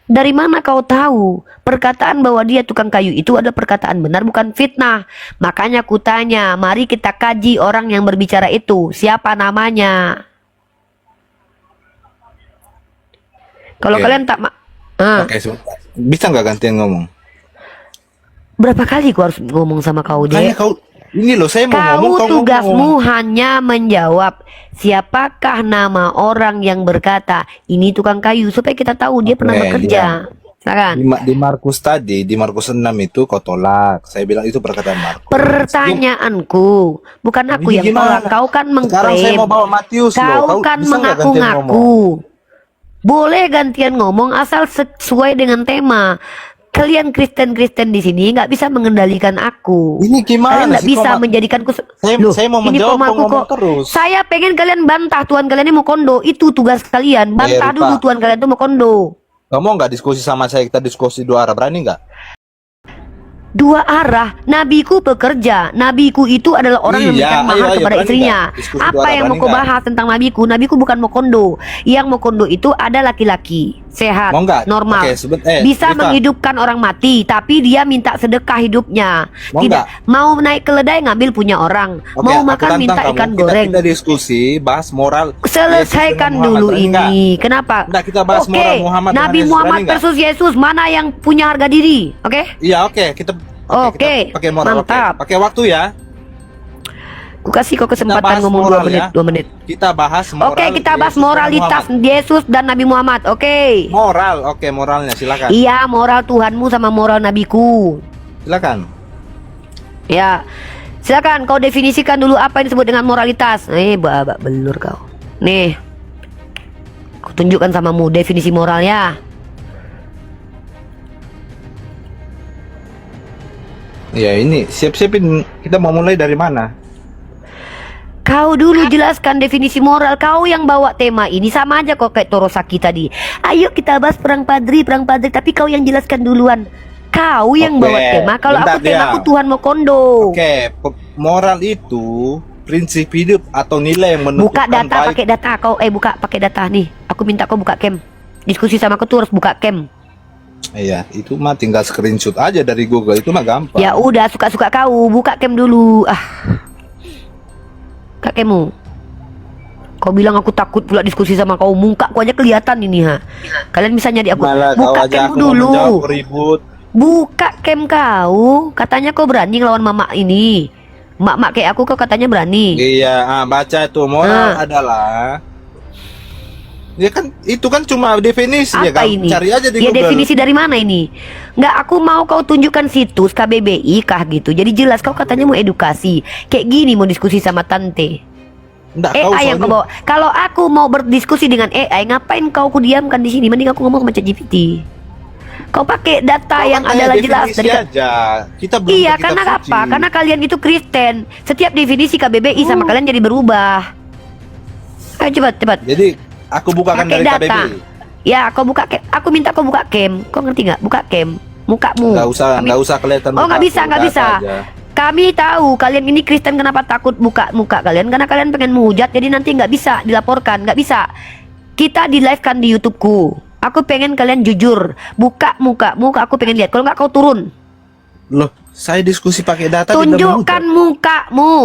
Dari mana kau tahu perkataan bahwa dia tukang kayu itu adalah perkataan benar bukan fitnah? Makanya ku tanya, mari kita kaji orang yang berbicara itu. Siapa namanya? Kalau Oke. kalian tak Oke, sebentar. Bisa nggak gantian ngomong? berapa kali ku harus ngomong sama kau, Kayaknya Dek? kau ini loh, saya mau ngomong, Kau kau tugasmu ngomong. hanya menjawab siapakah nama orang yang berkata ini tukang kayu supaya kita tahu dia pernah Oke, bekerja. Silakan. Di Markus tadi, di Markus 6 itu kau tolak. Saya bilang itu perkataan Markus. Pertanyaanku, bukan aku Ini yang gimana? tolak. Kau kan Sekarang saya mengklaim. mau bawa Matius loh. Kau kan bisa nggak gantian ngomong? mengaku-ngaku. Boleh gantian ngomong asal sesuai dengan tema. Kalian Kristen-Kristen di sini nggak bisa mengendalikan aku. Ini gimana Kalian nggak sih, bisa kok, menjadikanku. saya mau ini menjawab, komaku kok ngomong kok. terus. Saya pengen kalian bantah Tuhan kalian ini mau kondo. Itu tugas kalian. Bantah Ripa. dulu Tuhan kalian itu mau kondo. Kamu nggak diskusi sama saya, kita diskusi dua arah, berani nggak? Dua arah. Nabiku pekerja. Nabiku itu adalah orang yang Iya, memberikan mahar ayo, kepada berani istrinya. nggak? Diskusi dua Apa arah, yang mau berani kau nggak? bahas tentang nabiku? Nabiku bukan mokondo. Yang mokondo itu ada laki-laki sehat, Mau nggak? normal, Oke, bisa Rifa. menghidupkan orang mati, tapi dia minta sedekah hidupnya. Mau Tidak nggak? mau naik keledai ngambil punya orang. Oke, Mau aku makan tantang minta kamu. ikan Kita- goreng. Kita diskusi, bahas moral. Selesaikan Yesus dan dulu Muhammad, berani nggak? ini. Kenapa? Nggak, kita bahas Oke, moral Muhammad dengan Nabi Yesus, Muhammad berani nggak? versus Yesus, mana yang punya harga diri? Oke? Iya, oke. Kita Oke, pakai moral. Oke. mantap. Pakai waktu ya. Aku kasih kau bahas kesempatan ngomong 2 moral menit, ya. 2 menit. Kita bahas moral. Oke, kita bahas Yesus dan moralitas Muhammad. Yesus dan Nabi Muhammad. Oke. Moral, oke, moralnya silakan. Iya, moral Tuhanmu sama moral nabiku. Silakan. Ya. Silakan kau definisikan dulu apa yang disebut dengan moralitas. Babak belur kau. Nih. Aku tunjukkan samamu definisi moralnya. Ya ini, siap-siapin. Kita mau mulai dari mana? Kau dulu jelaskan definisi moral. Kau yang bawa tema ini sama aja kok kayak Torosaki tadi. Ayo kita bahas perang padri. Tapi kau yang jelaskan duluan. Kau yang Oke, bawa tema. Kalau bentar, aku temaku diam. Tuhan Mokondo. Oke, moral itu prinsip hidup atau nilai yang menentukan Buka data, baik. pakai data kau. Buka pakai data nih. Aku minta kau buka cam. Diskusi sama aku tuh harus buka cam. Iya, itu mah tinggal screenshot aja dari Google, itu mah gampang. Ya udah, suka-suka kau. Buka cam dulu. Buka cammu. Kau bilang aku takut pula diskusi sama kau. Muka ku aja kelihatan ini ha. Kalian bisa nyari aku. Malah kau Buka aja cammu aku mau dulu. menjawab ribut. Buka cam kau. Katanya kau berani ngelawan mama ini. Mak-mak kayak aku kau katanya berani. Iya, baca itu moral adalah. Ya kan, itu kan cuma definisi ya Apa kan. ini? Cari aja di Ya Google. definisi dari mana ini? Nggak, aku mau kau tunjukkan situs KBBI kah gitu. Jadi jelas kau katanya mau edukasi. Kayak gini mau diskusi sama tante. Nggak, AI yang kau bawa. Kalau aku mau berdiskusi dengan AI, ngapain kau ku diamkan di sini? Mending aku ngomong sama ChatGPT. Kau pakai data yang adalah jelas dari aja. Kita belum Iya, ke kitab karena suci. apa? Karena kalian itu Kristen. Setiap definisi KBBI sama kalian jadi berubah. Ayo cepat. Jadi aku bukakan Pakai dari data. KBBI. Ya, kau buka cam. Aku minta kau buka cam. Kau ngerti nggak? Buka cam. Mukamu. Nggak usah kelihatan. Oh, nggak mukaku, bisa, nggak data bisa. aja. Kami tahu kalian ini Kristen kenapa takut buka muka kalian, karena kalian pengen menghujat, jadi nanti nggak bisa dilaporkan, nggak bisa. Kita di live kan di YouTubeku. Aku pengen kalian jujur. Buka mukamu, aku pengen lihat. Kalau nggak kau turun. Loh, saya diskusi pakai data. tidak Tunjukkan menghujat. mukamu.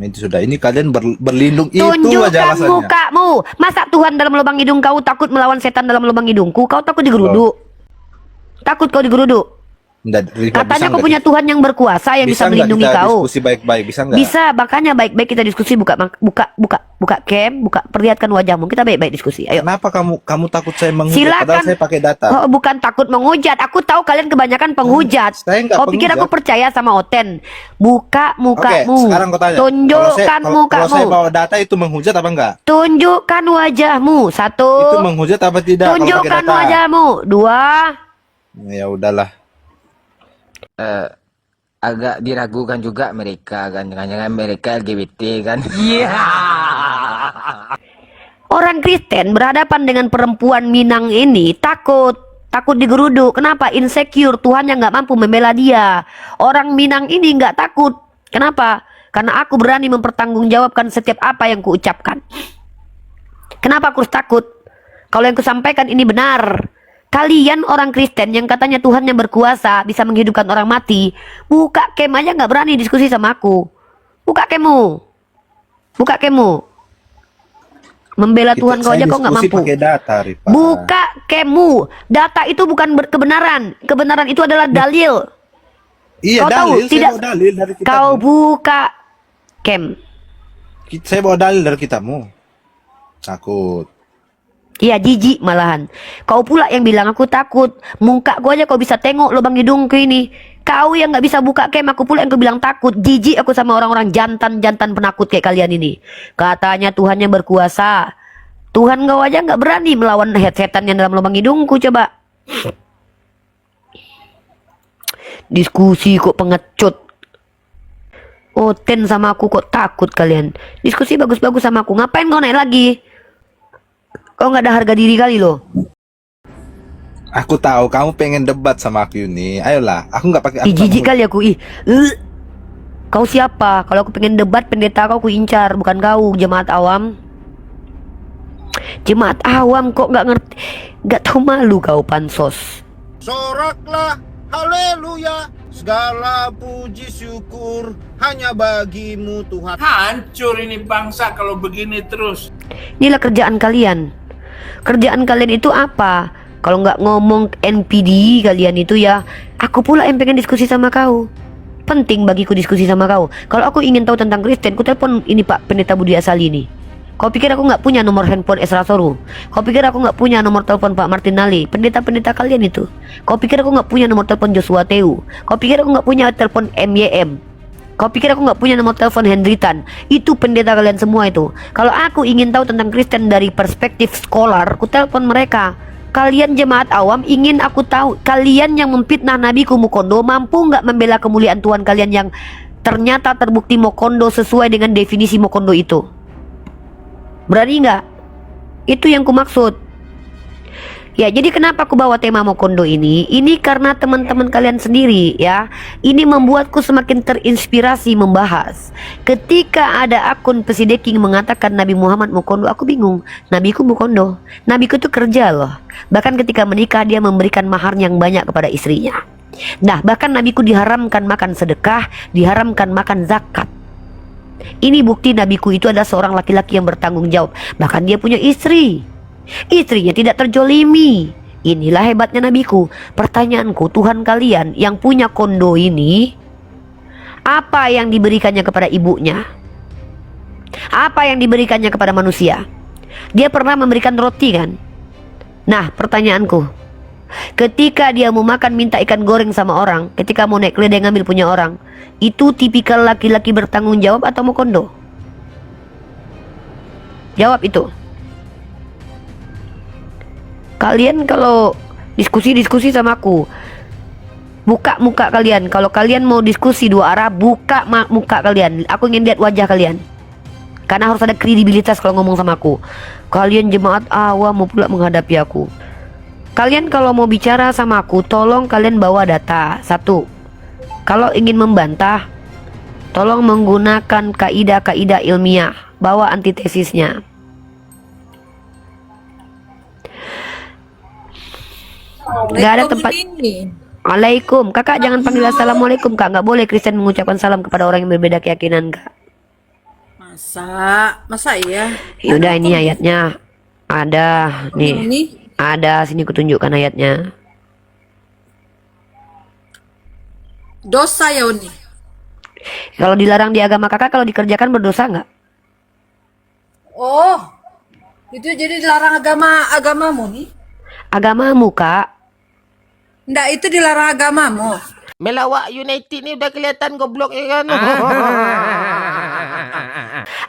Itu sudah, ini kalian berlindung itu aja Tunjukkan alasannya. mukamu. Masa Tuhan dalam lubang hidung kau takut melawan setan dalam lubang hidungku? Kau takut digeruduk? Takut kau digeruduk? Nggak, Rika, Katanya bisa kau nggak punya Tuhan yang berkuasa yang bisa nggak melindungi kita kau. diskusi baik-baik, bisa nggak? Bisa, makanya baik-baik kita diskusi. Buka cam, perlihatkan wajahmu. Kita baik-baik diskusi. Ayo. Kenapa kamu takut saya menghujat? Silakan. Padahal saya pakai data. Oh, bukan takut menghujat. Aku tahu kalian kebanyakan penghujat. Saya nggak Kau pikir aku penghujat. percaya sama Oten? Buka Oke, mukamu. sekarang kau tanya. Tunjukkan kalau saya mukamu. bawa data itu menghujat apa enggak? Tunjukkan wajahmu. Itu 1. menghujat apa tidak? kalau pakai Tunjukkan data? wajahmu. 2. Ya udahlah. Agak diragukan juga mereka kan, jangan-jangan mereka LGBT kan. Orang Kristen berhadapan dengan perempuan Minang ini takut digeruduk. Kenapa? Insecure. Tuhan yang nggak mampu membela dia. Orang Minang ini nggak takut. Kenapa? Karena aku berani mempertanggungjawabkan setiap apa yang kuucapkan. Kenapa aku harus takut? Kalau yang kusampaikan ini benar. Kalian orang Kristen yang katanya Tuhan yang berkuasa bisa menghidupkan orang mati, buka cam aja nggak berani diskusi sama aku. Buka cammu. Membela Tuhan kau aja kau nggak mampu. Pakai data, Rifa. Buka cammu. Data itu bukan kebenaran. Kebenaran itu adalah dalil. Iya, Kau tahu, dalil. Saya tidak- bawa dalil dari kitabmu. Kau buka cam. Saya bawa dalil dari kitabmu. Takut. Iya, jijik malahan. Kau pula yang bilang aku takut. Muka gua aja kau bisa tengok lubang hidungku ini. Kau yang nggak bisa buka cam, aku pula yang kau bilang takut. Jijik aku sama orang-orang jantan penakut kayak kalian ini. Katanya Tuhan yang berkuasa. Tuhan kau aja nggak berani melawan setan yang dalam lubang hidungku, coba. Diskusi kok pengecut. Oten sama aku kok takut kalian. Diskusi bagus-bagus sama aku. Ngapain kau naik lagi? Kau nggak ada harga diri kali loh. Aku tahu kamu pengen debat sama aku ini. Ayolah, aku nggak pakai. Ih, jijik kali aku. Kau siapa? Kalau aku pengen debat, pendeta kau ku incar, bukan kau, jemaat awam. Jemaat awam kok nggak ngerti, nggak tahu malu kau pansos. Soraklah, haleluya, segala puji syukur hanya bagimu Tuhan. Hancur ini bangsa kalau begini terus. Inilah kerjaan kalian. Kerjaan kalian itu apa? Kalau nggak ngomong NPD kalian itu ya, aku pula yang pengen diskusi sama kau. Penting bagiku diskusi sama kau. Kalau aku ingin tahu tentang Kristen, ku telepon ini Pak Pendeta Budi Asali nih. Kau pikir aku nggak punya nomor handphone Esra Soru? Kau pikir aku nggak punya nomor telepon Pak Martin Nali? Pendeta-pendeta kalian itu. Kau pikir aku nggak punya nomor telepon Joshua Teu? Kau pikir aku nggak punya telepon MYM? Kau pikir aku nggak punya nomor telepon Henry Tan? Itu pendeta kalian semua itu. Kalau aku ingin tahu tentang Kristen dari perspektif scholar, ku telepon mereka. Kalian jemaat awam ingin aku tahu, kalian yang memfitnah Nabiku Mukondo mampu nggak membela kemuliaan Tuhan kalian yang ternyata terbukti Mokondo sesuai dengan definisi Mokondo itu? Berani nggak? Itu yang ku maksud. Ya, jadi kenapa aku bawa tema Mokondo ini? Ini karena teman-teman kalian sendiri ya. Ini membuatku semakin terinspirasi membahas. Ketika ada akun Pesideking mengatakan Nabi Muhammad Mokondo, aku bingung. Nabiku Mokondo. Nabiku itu kerja loh. Bahkan ketika menikah dia memberikan mahar yang banyak kepada istrinya. Nah, bahkan Nabiku diharamkan makan sedekah, diharamkan makan zakat. Ini bukti Nabiku itu adalah seorang laki-laki yang bertanggung jawab. Bahkan dia punya istri. Istrinya tidak terjolimi. Inilah hebatnya Nabiku. Pertanyaanku, Tuhan kalian yang punya kondo ini, apa yang diberikannya kepada ibunya? Apa yang diberikannya kepada manusia? Dia pernah memberikan roti kan? Nah, pertanyaanku, ketika dia mau makan minta ikan goreng sama orang, ketika mau naik keledai ngambil punya orang, itu tipikal laki-laki bertanggung jawab atau mau kondo? Jawab itu. Kalian kalau diskusi sama aku, buka muka kalian. Kalau kalian mau diskusi dua arah, buka muka kalian. Aku ingin lihat wajah kalian. Karena harus ada kredibilitas kalau ngomong sama aku. Kalian jemaat awam mau pula menghadapi aku. Kalian kalau mau bicara sama aku, tolong kalian bawa data. Satu, kalau ingin membantah, tolong menggunakan kaidah-kaidah ilmiah. Bawa antitesisnya. Gak ada tempat. Waalaikum. Kakak jangan panggil assalamualaikum kak. Gak boleh Kristen mengucapkan salam kepada orang yang berbeda keyakinan kak. Masa iya? Yaudah ini ayatnya. Ada nih. Ada, sini kutunjukkan ayatnya. Dosa ya Uni. Kalau dilarang di agama kakak, kalau dikerjakan berdosa nggak? Oh, itu jadi dilarang agamamu nih? Agamamu kak. Nggak, itu dilarang agamamu. Melawak United ni udah kelihatan goblok ya kan.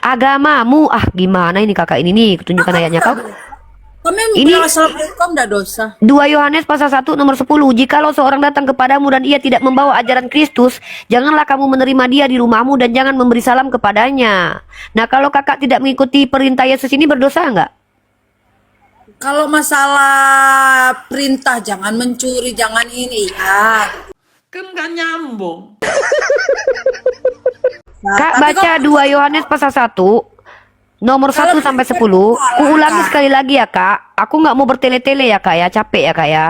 Agamamu. Gimana ini kakak ini nih, kutunjukkan ayatnya kau. Kami Ini- bilang assalamualaikum nggak dosa. 2 Yohanes pasal 1 nomor 10. Jikalau seorang datang kepadamu dan ia tidak membawa ajaran Kristus, janganlah kamu menerima dia di rumahmu dan jangan memberi salam kepadanya. Nah, kalau kakak tidak mengikuti perintah Yesus ini berdosa nggak? Kalau masalah perintah jangan mencuri, jangan ini ya. Kan gak nyambung. Nah, Kak tapi baca kok- 2 Yohanes pasal 1 nomor 1 sampai 10. Ulangi sekali lagi ya kak. Aku nggak mau bertele-tele ya kak ya. Capek ya kak ya.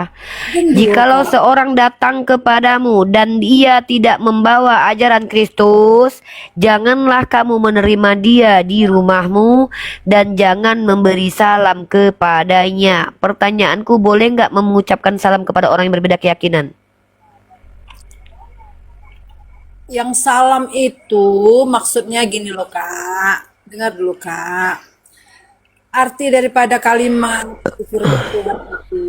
Jikalau seorang datang kepadamu dan dia tidak membawa ajaran Kristus, janganlah kamu menerima dia di rumahmu dan jangan memberi salam kepadanya. Pertanyaanku, boleh nggak mengucapkan salam kepada orang yang berbeda keyakinan? Yang salam itu maksudnya gini loh kak. Dengar dulu kak. Arti daripada kalimat firman Tuhan itu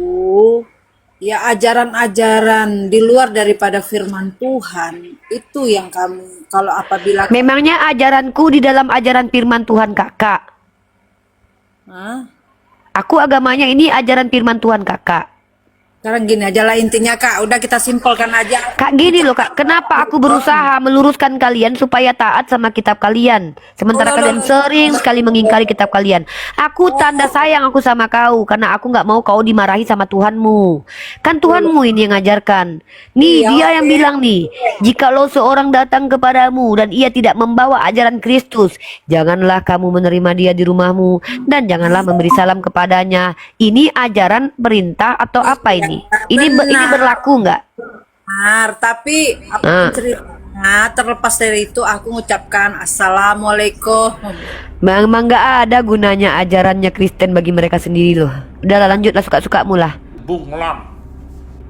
ya ajaran-ajaran di luar daripada firman Tuhan itu yang kamu kalau apabila Memangnya ajaranku di dalam ajaran firman Tuhan kakak. Hah? Aku agamanya ini ajaran firman Tuhan kakak. Sekarang gini aja lah intinya Kak, udah kita simpelkan aja. Kak, gini loh Kak, kenapa aku berusaha meluruskan kalian supaya taat sama kitab kalian, sementara kalian sering sekali mengingkari kitab kalian. Aku tanda sayang aku sama kau, karena aku nggak mau kau dimarahi sama Tuhanmu. Kan Tuhanmu ini yang ngajarkan. Nih dia yang bilang nih, jikalau seorang datang kepadamu dan ia tidak membawa ajaran Kristus, janganlah kamu menerima dia di rumahmu dan janganlah memberi salam kepadanya. Ini ajaran perintah atau apa ini? Ini berlaku nggak? Benar, tapi apa ceritanya terlepas dari itu aku mengucapkan Assalamualaikum. Memang nggak ada gunanya ajarannya Kristen bagi mereka sendiri loh. Udahlah lanjutlah suka-sukamu lah. Bunglon.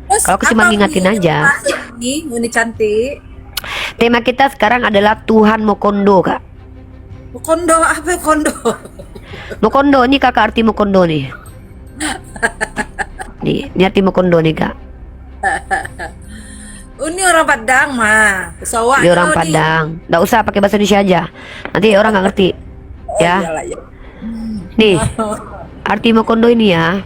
Terus Kalau aku cuma apa ngingatin bunyi aja. Ini cantik. Tema kita sekarang adalah Tuhan Mokondo Kak. Kondo apa kondo? Mokondo ini kakak arti Mokondo nih. Ini arti Mokondo nih Kak. Ini orang Padang mah. Pesawat. Dia orang Padang. Nggak usah pakai bahasa Indonesia aja. Nanti orang nggak ngerti. Ya. Ya. Nih, arti Mokondo ini ya.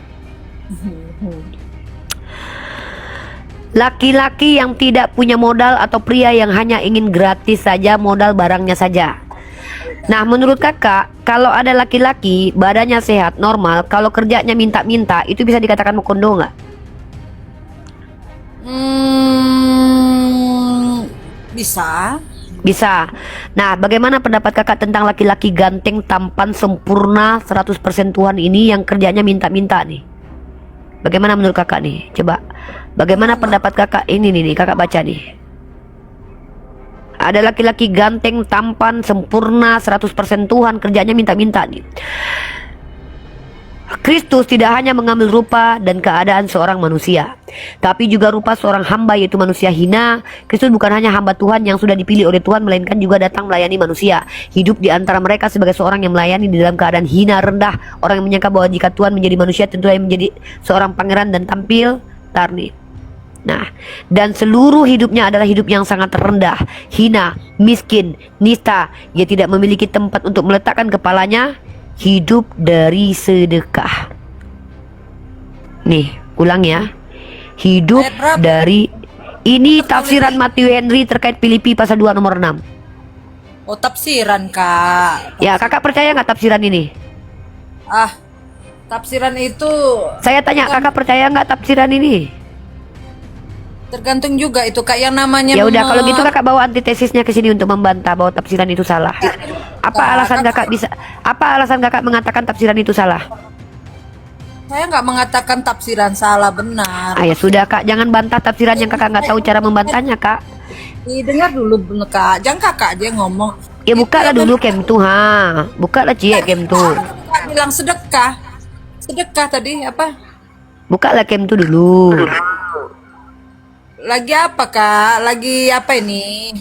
Laki-laki yang tidak punya modal atau pria yang hanya ingin gratis saja modal barangnya saja. Nah, menurut kakak, kalau ada laki-laki badannya sehat, normal, kalau kerjanya minta-minta, itu bisa dikatakan Mokondo nggak? Bisa. Bisa. Nah, bagaimana pendapat kakak tentang laki-laki ganteng, tampan, sempurna, 100% Tuhan ini yang kerjanya minta-minta nih? Bagaimana menurut kakak nih? Coba, bagaimana pendapat kakak ini nih, kakak baca nih. Ada laki-laki ganteng, tampan, sempurna, 100% Tuhan, kerjanya minta-minta nih. Kristus tidak hanya mengambil rupa dan keadaan seorang manusia, tapi juga rupa seorang hamba, yaitu manusia hina. Kristus bukan hanya hamba Tuhan yang sudah dipilih oleh Tuhan, melainkan juga datang melayani manusia. Hidup di antara mereka sebagai seorang yang melayani di dalam keadaan hina, rendah. Orang yang menyangka bahwa jika Tuhan menjadi manusia, tentu saja menjadi seorang pangeran dan tampil tarni. Nah, dan seluruh hidupnya adalah hidup yang sangat rendah, hina, miskin, nista. Ia tidak memiliki tempat untuk meletakkan kepalanya. Hidup dari sedekah. Nih, ulang ya. Hidup dari, ini tafsiran Matthew Henry terkait Filipi pasal 2 nomor 6. Oh, tafsiran Kak. Ya, kakak percaya nggak tafsiran ini? Tafsiran itu Saya tanya, kakak percaya nggak tafsiran ini? tergantung juga itu Kak yang namanya. Ya udah, kalau gitu kakak bawa antitesisnya ke sini untuk membantah bahwa tafsiran itu salah. Apa alasan kakak bisa? Apa alasan kakak mengatakan tafsiran itu salah? Saya nggak mengatakan tafsiran salah, benar. Ah ya sudah kak, jangan bantah tafsiran yang kakak nggak tahu cara membantahnya kak. Dengar dulu bener Kak, jangan kakak aja yang ngomong. Ya buka lah dulu kem tuh ha, buka lah cie kem tuh. Kak bilang sedekah, sedekah tadi apa? Buka lah kem tuh dulu. Lagi apa Kak? Lagi apa ini?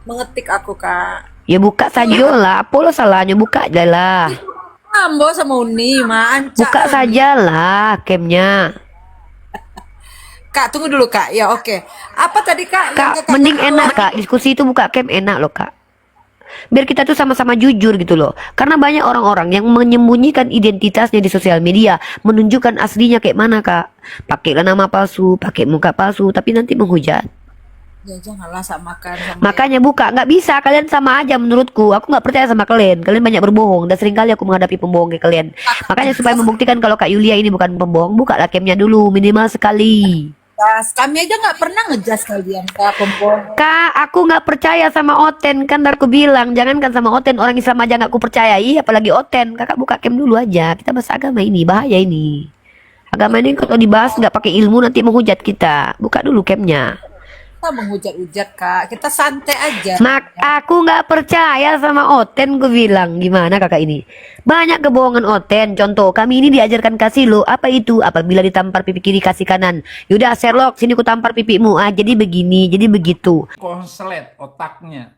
Mengetik aku Kak. Ya buka saja lah, apa lo salahnya, buka aja lah. Ambo sama Uni mah ancak. Buka saja lah kemnya. Kak tunggu dulu Kak, ya oke. Apa tadi Kak? Kak, mending enak kak, diskusi itu buka kem enak loh kak. Biar kita tuh sama-sama jujur gitu loh. Karena banyak orang-orang yang menyembunyikan identitasnya di sosial media, menunjukkan aslinya kayak mana kak. Pakailah nama palsu, pakai muka palsu, tapi nanti menghujat. Ya janganlah samakan sama. Makanya buka, nggak bisa, kalian sama aja menurutku. Aku nggak percaya sama kalian banyak berbohong dan seringkali aku menghadapi pembohong kayak kalian. Makanya supaya membuktikan kalau Kak Yulia ini bukan pembohong, buka lah camnya dulu minimal sekali. Kami aja nggak pernah ngejas kalian Kak pembohong. Kak, aku nggak percaya sama Oten, kan aku bilang jangankan sama Oten, orang Islam aja nggak aku percayai, apalagi Oten. Kakak buka cam dulu aja, kita bahas agama ini, bahaya ini. Agama ini kalau dibahas nggak pakai ilmu nanti menghujat kita. Buka dulu camnya. Kita menghujat-hujat Kak, kita santai aja. Aku nggak percaya sama Oten, gue bilang. Gimana kakak ini? Banyak kebohongan Oten. Contoh, kami ini diajarkan kasih lo. Apa itu? Apabila ditampar pipi kiri, kasih kanan. Yaudah Sherlock, sini ku tampar pipimu. Jadi begini, jadi begitu. Konslet otaknya.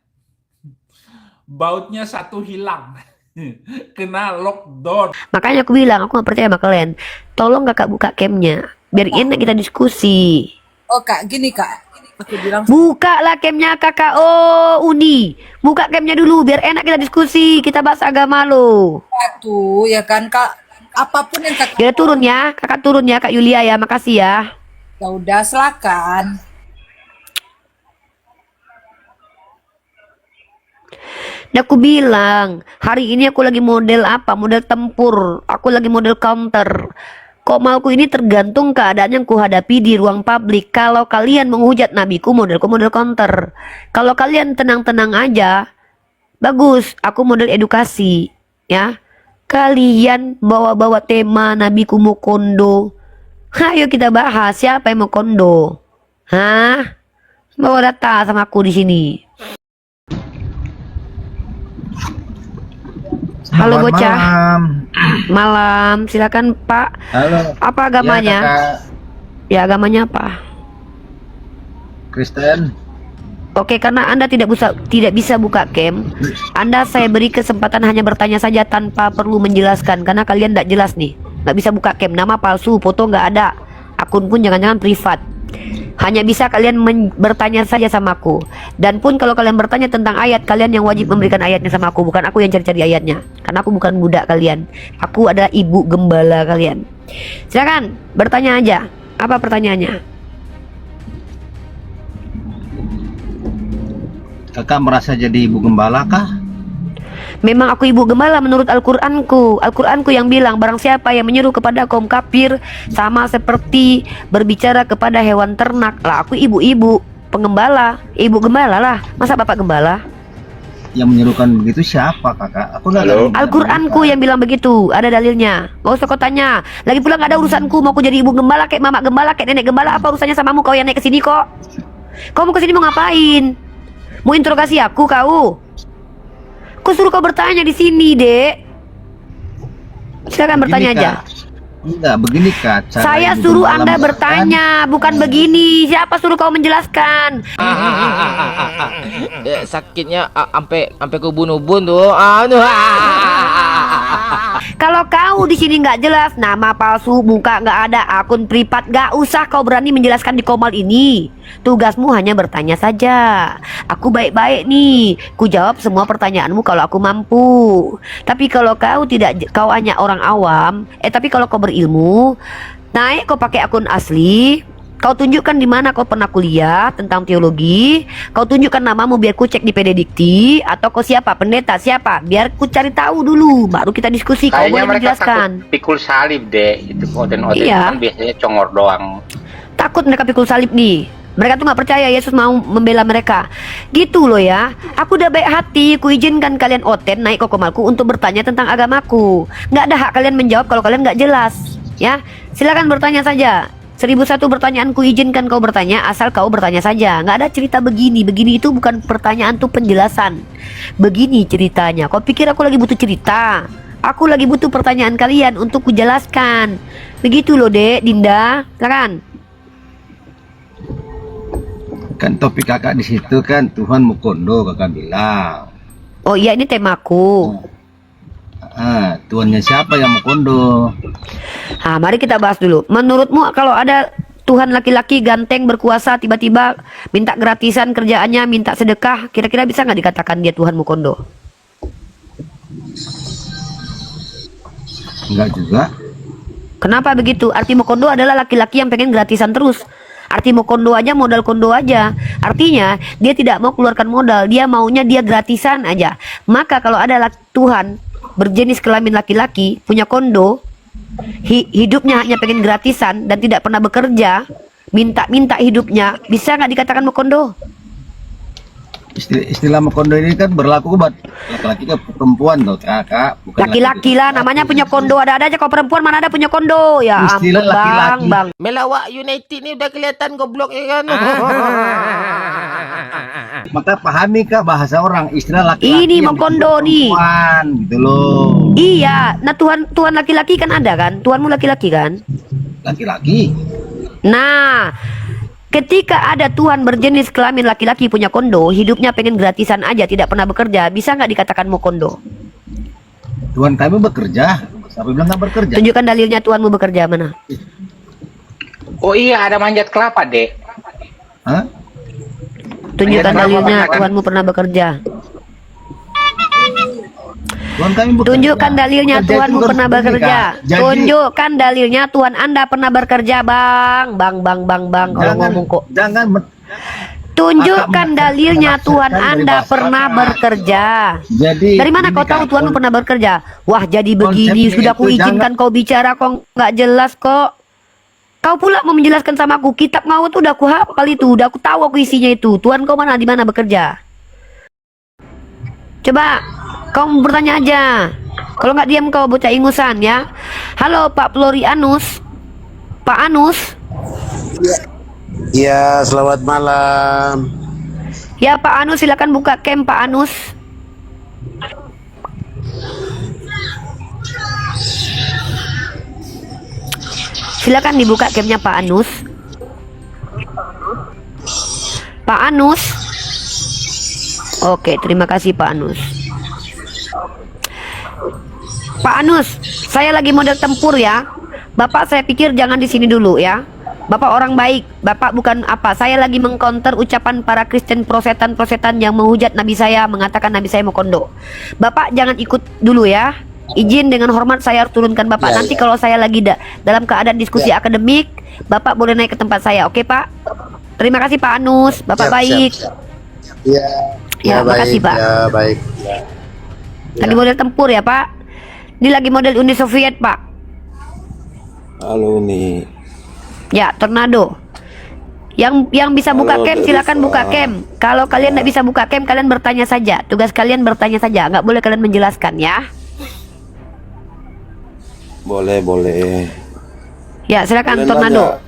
Bautnya satu hilang. Kena lockdown. Makanya aku bilang, aku nggak percaya sama kalian. Tolong kakak buka camnya, biar enak kita diskusi. Oh Kak, gini Kak. Aku bilang Buka lah camnya kakak. Oh Uni, buka camnya dulu biar enak kita diskusi. Kita bahas agama lo. tuh ya kan Kak. apapun yang kakak Ya turun ya, kakak turun ya Kak Yulia ya, makasih ya. ya udah silakan. Dan aku bilang, hari ini aku lagi model apa? Model tempur. Aku lagi model counter. Komalku ini tergantung keadaan yang kuhadapi di ruang publik. Kalau kalian menghujat nabiku, modelku model counter. Kalau kalian tenang-tenang aja, bagus. Aku model edukasi, ya. Kalian bawa-bawa tema nabiku mau kondo. Ayo kita bahas siapa yang mau kondo. Hah? Bawa data sama aku di sini. Halo Selamat bocah. malam. Malam, silakan Pak. Halo. Apa agamanya? Ya, kakak. Ya, agamanya apa? Kristen. Oke, karena Anda tidak bisa buka cam, Anda saya beri kesempatan hanya bertanya saja tanpa perlu menjelaskan, karena kalian tidak jelas nih, nggak bisa buka cam, nama palsu, foto nggak ada, akun pun jangan-jangan privat. Hanya bisa kalian bertanya saja sama aku. Dan pun kalau kalian bertanya tentang ayat, kalian yang wajib memberikan ayatnya sama aku, bukan aku yang cari-cari ayatnya. Karena aku bukan budak kalian. Aku adalah ibu gembala kalian. Silakan bertanya aja. Apa pertanyaannya? Kakak merasa jadi ibu gembala kah? Memang aku ibu gembala menurut Al-Qur'anku. Al-Qur'anku yang bilang barang siapa yang menyuruh kepada kaum kafir sama seperti berbicara kepada hewan ternak. Lah aku ibu-ibu pengembala, ibu gembala lah. Masa bapak gembala? Yang menyuruhkan begitu siapa kakak? Aku nggak tahu. Al-Qur'anku yang bilang begitu, ada dalilnya. Gak usah kau tanya. Lagi pula gak ada urusanku mau aku jadi ibu gembala kayak mama gembala kayak nenek gembala, apa urusannya samamu kau yang naik kesini kok? Kau mau kesini mau ngapain? Mau interogasi aku kau? Aku suruh kau bertanya di sini, Dek. Silakan bertanya aja. Enggak, begini kak. Saya suruh Anda bertanya, bukan begini. Siapa suruh kau menjelaskan? Sakitnya sampai kubun-ubun tuh. Kalau kau di sini nggak jelas, nama palsu, muka nggak ada, akun privat, nggak usah kau berani menjelaskan di Komal ini. Tugasmu hanya bertanya saja. Aku baik-baik nih, ku jawab semua pertanyaanmu kalau aku mampu. Tapi kalau kau tidak, kau hanya orang awam. Tapi kalau kau berilmu, naik kau pakai akun asli. Kau tunjukkan di mana kau pernah kuliah tentang teologi. Kau tunjukkan namamu biar ku cek di PD Dikti. Atau kau siapa, pendeta siapa, biar ku cari tahu dulu, baru kita diskusi. Kau boleh menjelaskan. Pikul salib deh, itu oden-oden Iya. kan biasanya congor doang. Takut mereka pikul salib nih. Mereka tuh nggak percaya Yesus mau membela mereka. Gitu loh ya. Aku udah baik hati, ku izinkan kalian oten naik ke Komalku untuk bertanya tentang agamaku. Nggak ada hak kalian menjawab kalau kalian nggak jelas. Ya, silakan bertanya saja. 1001 pertanyaan ku izinkan kau bertanya, asal kau bertanya saja. Nggak ada cerita begini. Begini itu bukan pertanyaan, tuh penjelasan. Begini ceritanya. Kau pikir aku lagi butuh cerita? Aku lagi butuh pertanyaan kalian untuk ku jelaskan. Begitu loh, Dek, Dinda. Silakan. Kan topik kakak di situ kan Tuhan Mukondo kakak bilang. Oh iya, ini temaku. Tuannya siapa yang Mukondo? Mari kita bahas dulu. Menurutmu kalau ada Tuhan laki-laki ganteng berkuasa tiba-tiba minta gratisan kerjaannya, minta sedekah, kira-kira bisa nggak dikatakan dia Tuhan Mukondo? Enggak juga. Kenapa begitu? Arti Mukondo adalah laki-laki yang pengen gratisan terus. Arti Mukondo aja modal kondo aja. Artinya dia tidak mau keluarkan modal, dia maunya dia gratisan aja. Maka kalau ada Tuhan berjenis kelamin laki-laki punya kondo, hidupnya hanya pengen gratisan dan tidak pernah bekerja, minta-minta hidupnya, bisa nggak dikatakan Mukondo? Istilah Mukondo ini kan berlaku buat laki-laki ke perempuan tuh kakak. Bukan Laki-laki lah, namanya punya kondo, ada aja. Kau perempuan mana ada punya kondo? Ya Istilah ampun laki-laki. bang. Melawak United nih udah kelihatan goblok ya kan. Maka pahami kak bahasa orang, istilah laki-laki Ini yang Mukondo disebut nih. perempuan, gitu loh. Iya, nah Tuhan laki-laki kan ada kan? Tuhanmu laki-laki kan? Laki-laki. Nah, ketika ada Tuhan berjenis kelamin laki-laki punya kondo, hidupnya pengen gratisan aja, tidak pernah bekerja, bisa nggak dikatakan Mukondo? Tuhan kami bekerja. Siapa bilang nggak bekerja? Tunjukkan dalilnya Tuhanmu bekerja mana? Oh iya, ada manjat kelapa deh. Hah? Tunjukkan Kenapa dalilnya makan? Tuhanmu pernah bekerja. Tuhan kami bekerja. Tunjukkan dalilnya Bekerja Tuhanmu itu bukan pernah bekerja. bekerja. Jadi, Tunjukkan dalilnya Tuhan Anda pernah bekerja, Bang. Bang. Kalau ngomong kok. Tunjukkan dalilnya Tuhan Anda pernah bekerja. Jadi Dari mana kau tahu Tuhanmu pernah bekerja? Wah, jadi begini, konsepnya sudah itu kuizinkan kau bicara kok nggak jelas kok. Kau pula mau menjelaskan sama aku, kitab kau tuh udah aku hafal itu, udah aku tahu aku isinya itu. Tuhan kau mana, di mana bekerja? Coba kau bertanya aja. Kalau nggak diam kau bocah ingusan ya. Halo Pak Florianus. Pak Anus. Ya, selamat malam. Ya Pak Anus, silakan buka cam Pak Anus. Silakan dibuka camnya Pak Anus. Pak Anus. Oke, terima kasih Pak Anus. Pak Anus, saya lagi model tempur ya. Bapak saya pikir jangan di sini dulu ya. Bapak orang baik, Bapak bukan apa. Saya lagi mengcounter ucapan para Kristen prosetan yang menghujat Nabi saya, mengatakan Nabi saya Mokondo. Bapak jangan ikut dulu ya. Izin dengan hormat saya harus turunkan Bapak. Nanti kalau saya lagi dalam keadaan diskusi akademik, Bapak boleh naik ke tempat saya. Oke Pak? Terima kasih Pak Anus, Bapak baik. Ya, makasih Pak. Ya, baik. Lagi model tempur ya Pak. Ini lagi model Uni Soviet Pak. Halo nih. Ya, Tornado. Yang bisa buka cam silakan buka cam. Kalau kalian nggak bisa buka cam, kalian bertanya saja. Tugas kalian bertanya saja, nggak boleh kalian menjelaskan ya. Boleh. Ya, silakan Tornado.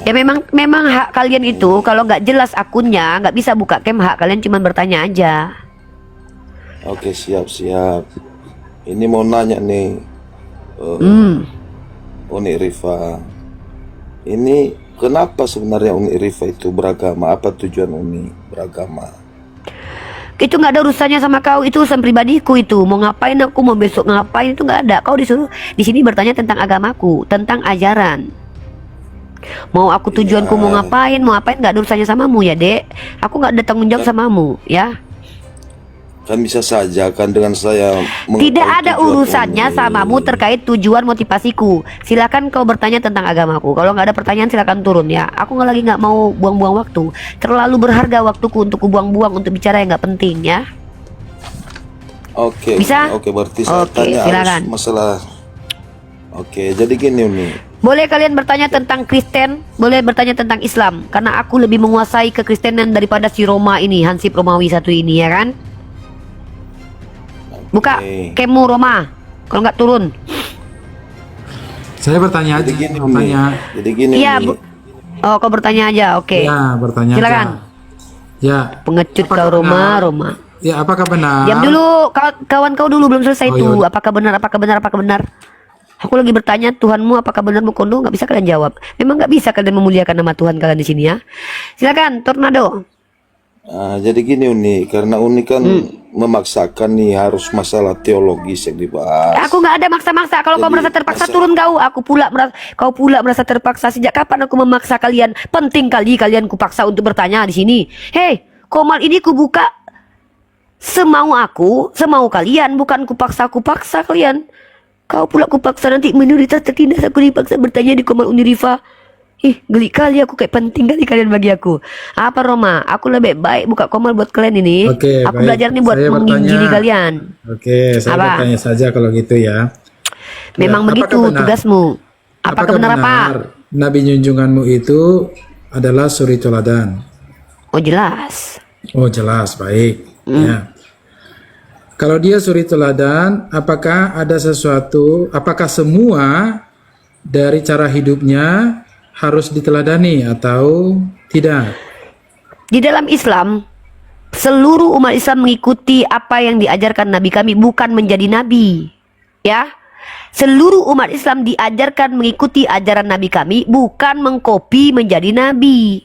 Ya memang hak kalian itu kalau nggak jelas akunnya, nggak bisa buka cam, hak kalian cuma bertanya aja. Oke, siap. Ini mau nanya nih. Uni Rifa. Ini kenapa sebenarnya Uni Rifa itu beragama? Apa tujuan Uni beragama? Itu nggak ada urusannya sama kau, itu urusan pribadiku itu. Mau ngapain aku, mau besok ngapain itu nggak ada. Kau disuruh di sini bertanya tentang agamaku, tentang ajaran. Mau aku tujuanku mau ngapain, nggak ada urusannya samamu ya Dek. Aku nggak ada tanggung jawab samamu ya. Kan bisa saja kan dengan saya Tidak ada urusannya samamu terkait tujuan motivasiku. Silakan kau bertanya tentang agamaku. Kalau nggak ada pertanyaan silakan turun ya. Aku nggak mau buang-buang waktu. Terlalu berharga waktuku untuk buang-buang untuk bicara yang nggak penting ya. Oke. Bisa? Oke, berarti saya tanya silakan. harus masalah. Oke, jadi gini Uni. Boleh kalian bertanya tentang Kristen, boleh bertanya tentang Islam, karena aku lebih menguasai kekristenan daripada si Roma ini, Hansip Romawi satu ini ya kan. Buka kemu Roma, kalau nggak turun. Saya bertanya aja. Jadi gini. Iya, oh kau bertanya aja, oke. Ya, bertanya silakan. aja. Ya. Pengecut kau Roma. Ya, apakah benar? Diam dulu, kawan kau dulu belum selesai Oh, itu. iya. Apakah benar? Aku lagi bertanya Tuhanmu apakah benar Mokondo, nggak bisa kalian jawab. Memang nggak bisa kalian memuliakan nama Tuhan kalian di sini ya. Silakan Tornado. Jadi gini Uni, karena Uni kan memaksakan nih harus masalah teologis yang dibahas. Aku nggak ada maksa-maksa. Kalau kau merasa terpaksa turun kau. Kau pula merasa terpaksa. Sejak kapan aku memaksa kalian? Penting kali kalian kupaksa untuk bertanya di sini. Hei, komal ini kubuka semau aku, semau kalian, bukan kupaksa kalian. Kau pula kupaksa, nanti minoritas tertindas aku dipaksa bertanya di Komal Unirifa. Geli kali aku, kayak penting kali kalian bagi aku. Apa Roma? Aku lebih baik buka Komal buat kalian ini. Oke, aku baik. belajar nih buat Saya menginjili bertanya. kalian. Oke, saya Apa? bertanya saja kalau gitu ya. Memang Ya, begitu apakah benar? tugasmu. Apakah benar apa? Nabi junjunganmu itu adalah suri teladan? Oh jelas. Oh jelas, baik. Ya. Kalau dia suri teladan, apakah semua dari cara hidupnya harus diteladani atau tidak? Di dalam Islam, seluruh umat Islam mengikuti apa yang diajarkan Nabi kami, bukan menjadi Nabi. Ya, seluruh umat Islam diajarkan mengikuti ajaran Nabi kami, bukan mengkopi menjadi Nabi.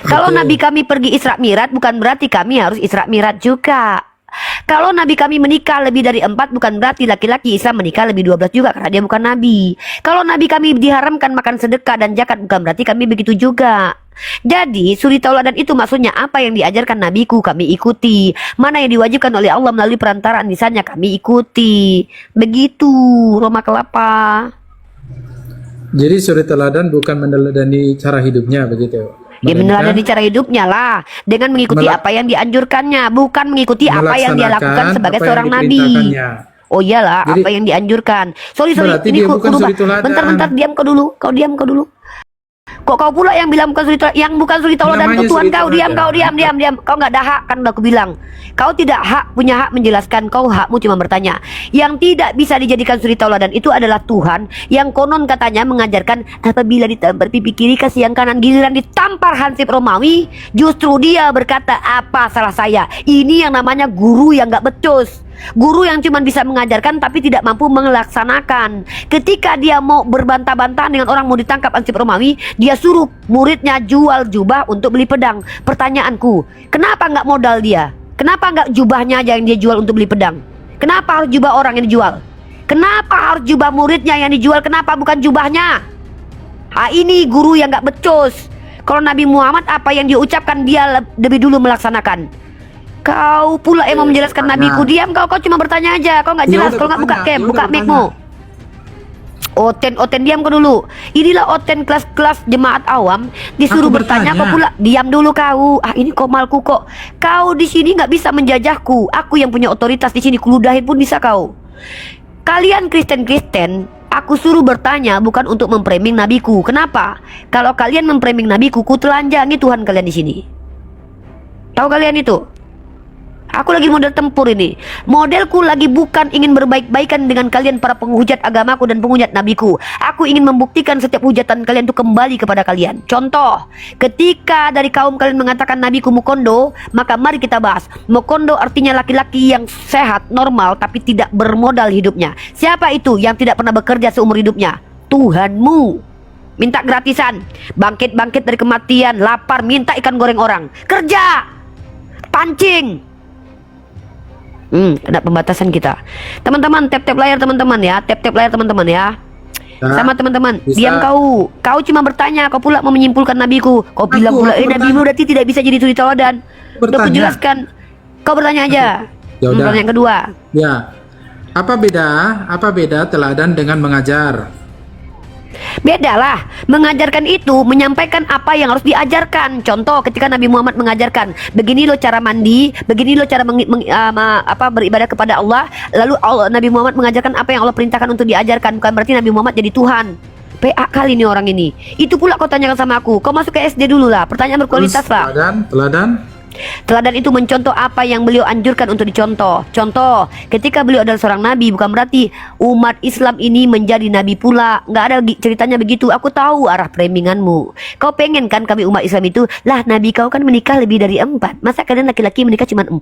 Kalau Nabi kami pergi Isra Mi'raj, bukan berarti kami harus Isra Mi'raj juga. Kalau nabi kami menikah lebih dari 4, bukan berarti laki-laki Islam menikah lebih 12 juga, karena dia bukan nabi. Kalau nabi kami diharamkan makan sedekah dan zakat, bukan berarti kami begitu juga. Jadi suri tauladan itu maksudnya apa yang diajarkan nabiku kami ikuti, mana yang diwajibkan oleh Allah melalui perantaraan lisannya kami ikuti. Begitu Roma Kelapa. Jadi suri teladan bukan meneladani cara hidupnya begitu. Ya meneladani cara hidupnya lah, dengan mengikuti apa yang dianjurkannya, bukan mengikuti apa yang dia lakukan sebagai apa yang seorang nabi. diperintahkannya. Oh iyalah, Jadi- apa yang dianjurkan. Sorry, Berarti ini dia bukan kurubah. suri teladan. Bentar, diam kau dulu. Kau diam kau dulu. Kok kau pula yang bilang bukan suri teladan? Yang bukan suri tauladan Namanya itu Tuhan suri kau. Diam, tauladan. diam. Kau nggak ada hak, kan udah aku bilang. Kau tidak punya hak menjelaskan. Kau hakmu cuma bertanya. Yang tidak bisa dijadikan suri tauladan itu adalah Tuhan yang konon katanya mengajarkan apabila ditampar pipi kiri kasih yang kanan, giliran ditampar Hansip Romawi, justru dia berkata, apa salah saya? Ini yang namanya guru yang nggak becus. Guru yang cuma bisa mengajarkan tapi tidak mampu melaksanakan. Ketika dia mau berbantah-bantah dengan orang mau ditangkap Hansip Romawi, dia suruh muridnya jual jubah untuk beli pedang. Pertanyaanku, kenapa nggak modal dia? Kenapa nggak jubahnya aja yang dia jual untuk beli pedang? Kenapa harus jubah orang yang dijual? Kenapa harus jubah muridnya yang dijual? Kenapa bukan jubahnya? Ini guru yang nggak becus. Kalau Nabi Muhammad apa yang dia ucapkan dia lebih dulu melaksanakan. Kau pula yang mau menjelaskan nabiku. Diam kau cuma bertanya aja. Kau nggak jelas. Kalau nggak buka cam, buka mic-mu. Oten diam kau dulu. Inilah Oten kelas-kelas jemaat awam disuruh Aku bertanya. bertanya. Kau pula diam dulu kau. Ini komalku kok. Kau di sini nggak bisa menjajahku. Aku yang punya otoritas di sini. Kuludahin pun bisa kau. Kalian Kristen, aku suruh bertanya bukan untuk memframing nabiku. Kenapa? Kalau kalian memframing nabiku, ku telanjangi Tuhan kalian di sini. Tahu kalian itu? Aku lagi model tempur ini. Modelku lagi bukan ingin berbaik-baikan dengan kalian para penghujat agamaku dan penghujat nabiku. Aku ingin membuktikan setiap hujatan kalian itu kembali kepada kalian. Contoh, ketika dari kaum kalian mengatakan nabiku Mukondo, maka mari kita bahas. Mukondo artinya laki-laki yang sehat, normal, tapi tidak bermodal hidupnya. Siapa itu yang tidak pernah bekerja seumur hidupnya? Tuhanmu. Minta gratisan, bangkit-bangkit dari kematian, lapar, minta ikan goreng orang. Kerja, pancing. Ada pembatasan kita. Teman-teman, tap-tap layar teman-teman ya. Tap-tap layar teman-teman ya. Sama teman-teman, bisa. diam kau. Kau cuma bertanya, kau pula mau menyimpulkan nabiku. Kau bilang pula, nabimu berarti tidak bisa jadi suri tauladan. Udah Bertanya. aku jelaskan. Kau bertanya aja. Ya udah. Pertanyaan kedua. Ya. Apa beda teladan dengan mengajar? Bedalah, mengajarkan itu menyampaikan apa yang harus diajarkan. Contoh, ketika Nabi Muhammad mengajarkan, begini lo cara mandi, begini lo cara beribadah kepada Allah. Lalu Nabi Muhammad mengajarkan apa yang Allah perintahkan untuk diajarkan. Bukan berarti Nabi Muhammad jadi Tuhan. PA kali nih orang ini. Itu pula kau tanyakan sama aku. Kau masuk ke SD dulu lah. Pertanyaan berkualitas lah. Teladan itu mencontoh apa yang beliau anjurkan untuk dicontoh. Contoh, ketika beliau adalah seorang nabi, bukan berarti umat Islam ini menjadi nabi pula. Nggak ada ceritanya begitu. Aku tahu arah framinganmu. Kau pengen kan kami umat Islam itu, lah nabi kau kan menikah lebih dari 4. Masa kalian laki-laki menikah cuma 4?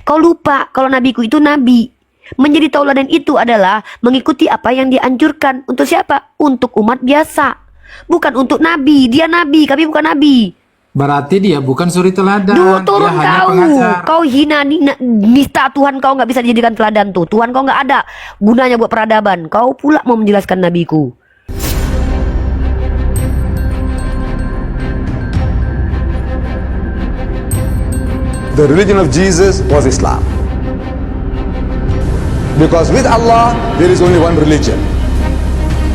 Kau lupa kalau nabiku itu nabi. Menjadi tauladan itu adalah mengikuti apa yang dianjurkan. Untuk siapa? Untuk umat biasa. Bukan untuk nabi. Dia nabi, kami bukan nabi. Berarti dia bukan suri teladan. Turun dia hanya kau. pengajar. Kau hina nista Tuhan kau nggak bisa dijadikan teladan tuh. Tuhan kau nggak ada gunanya buat peradaban. Kau pula mau menjelaskan nabiku. The religion of Jesus was Islam. Because with Allah, there is only one religion.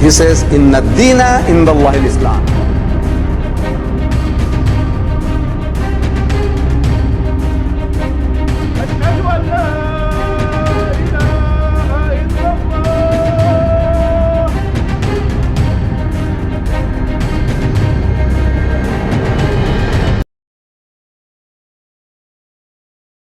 He says, Inna dina inda Allahi Islam.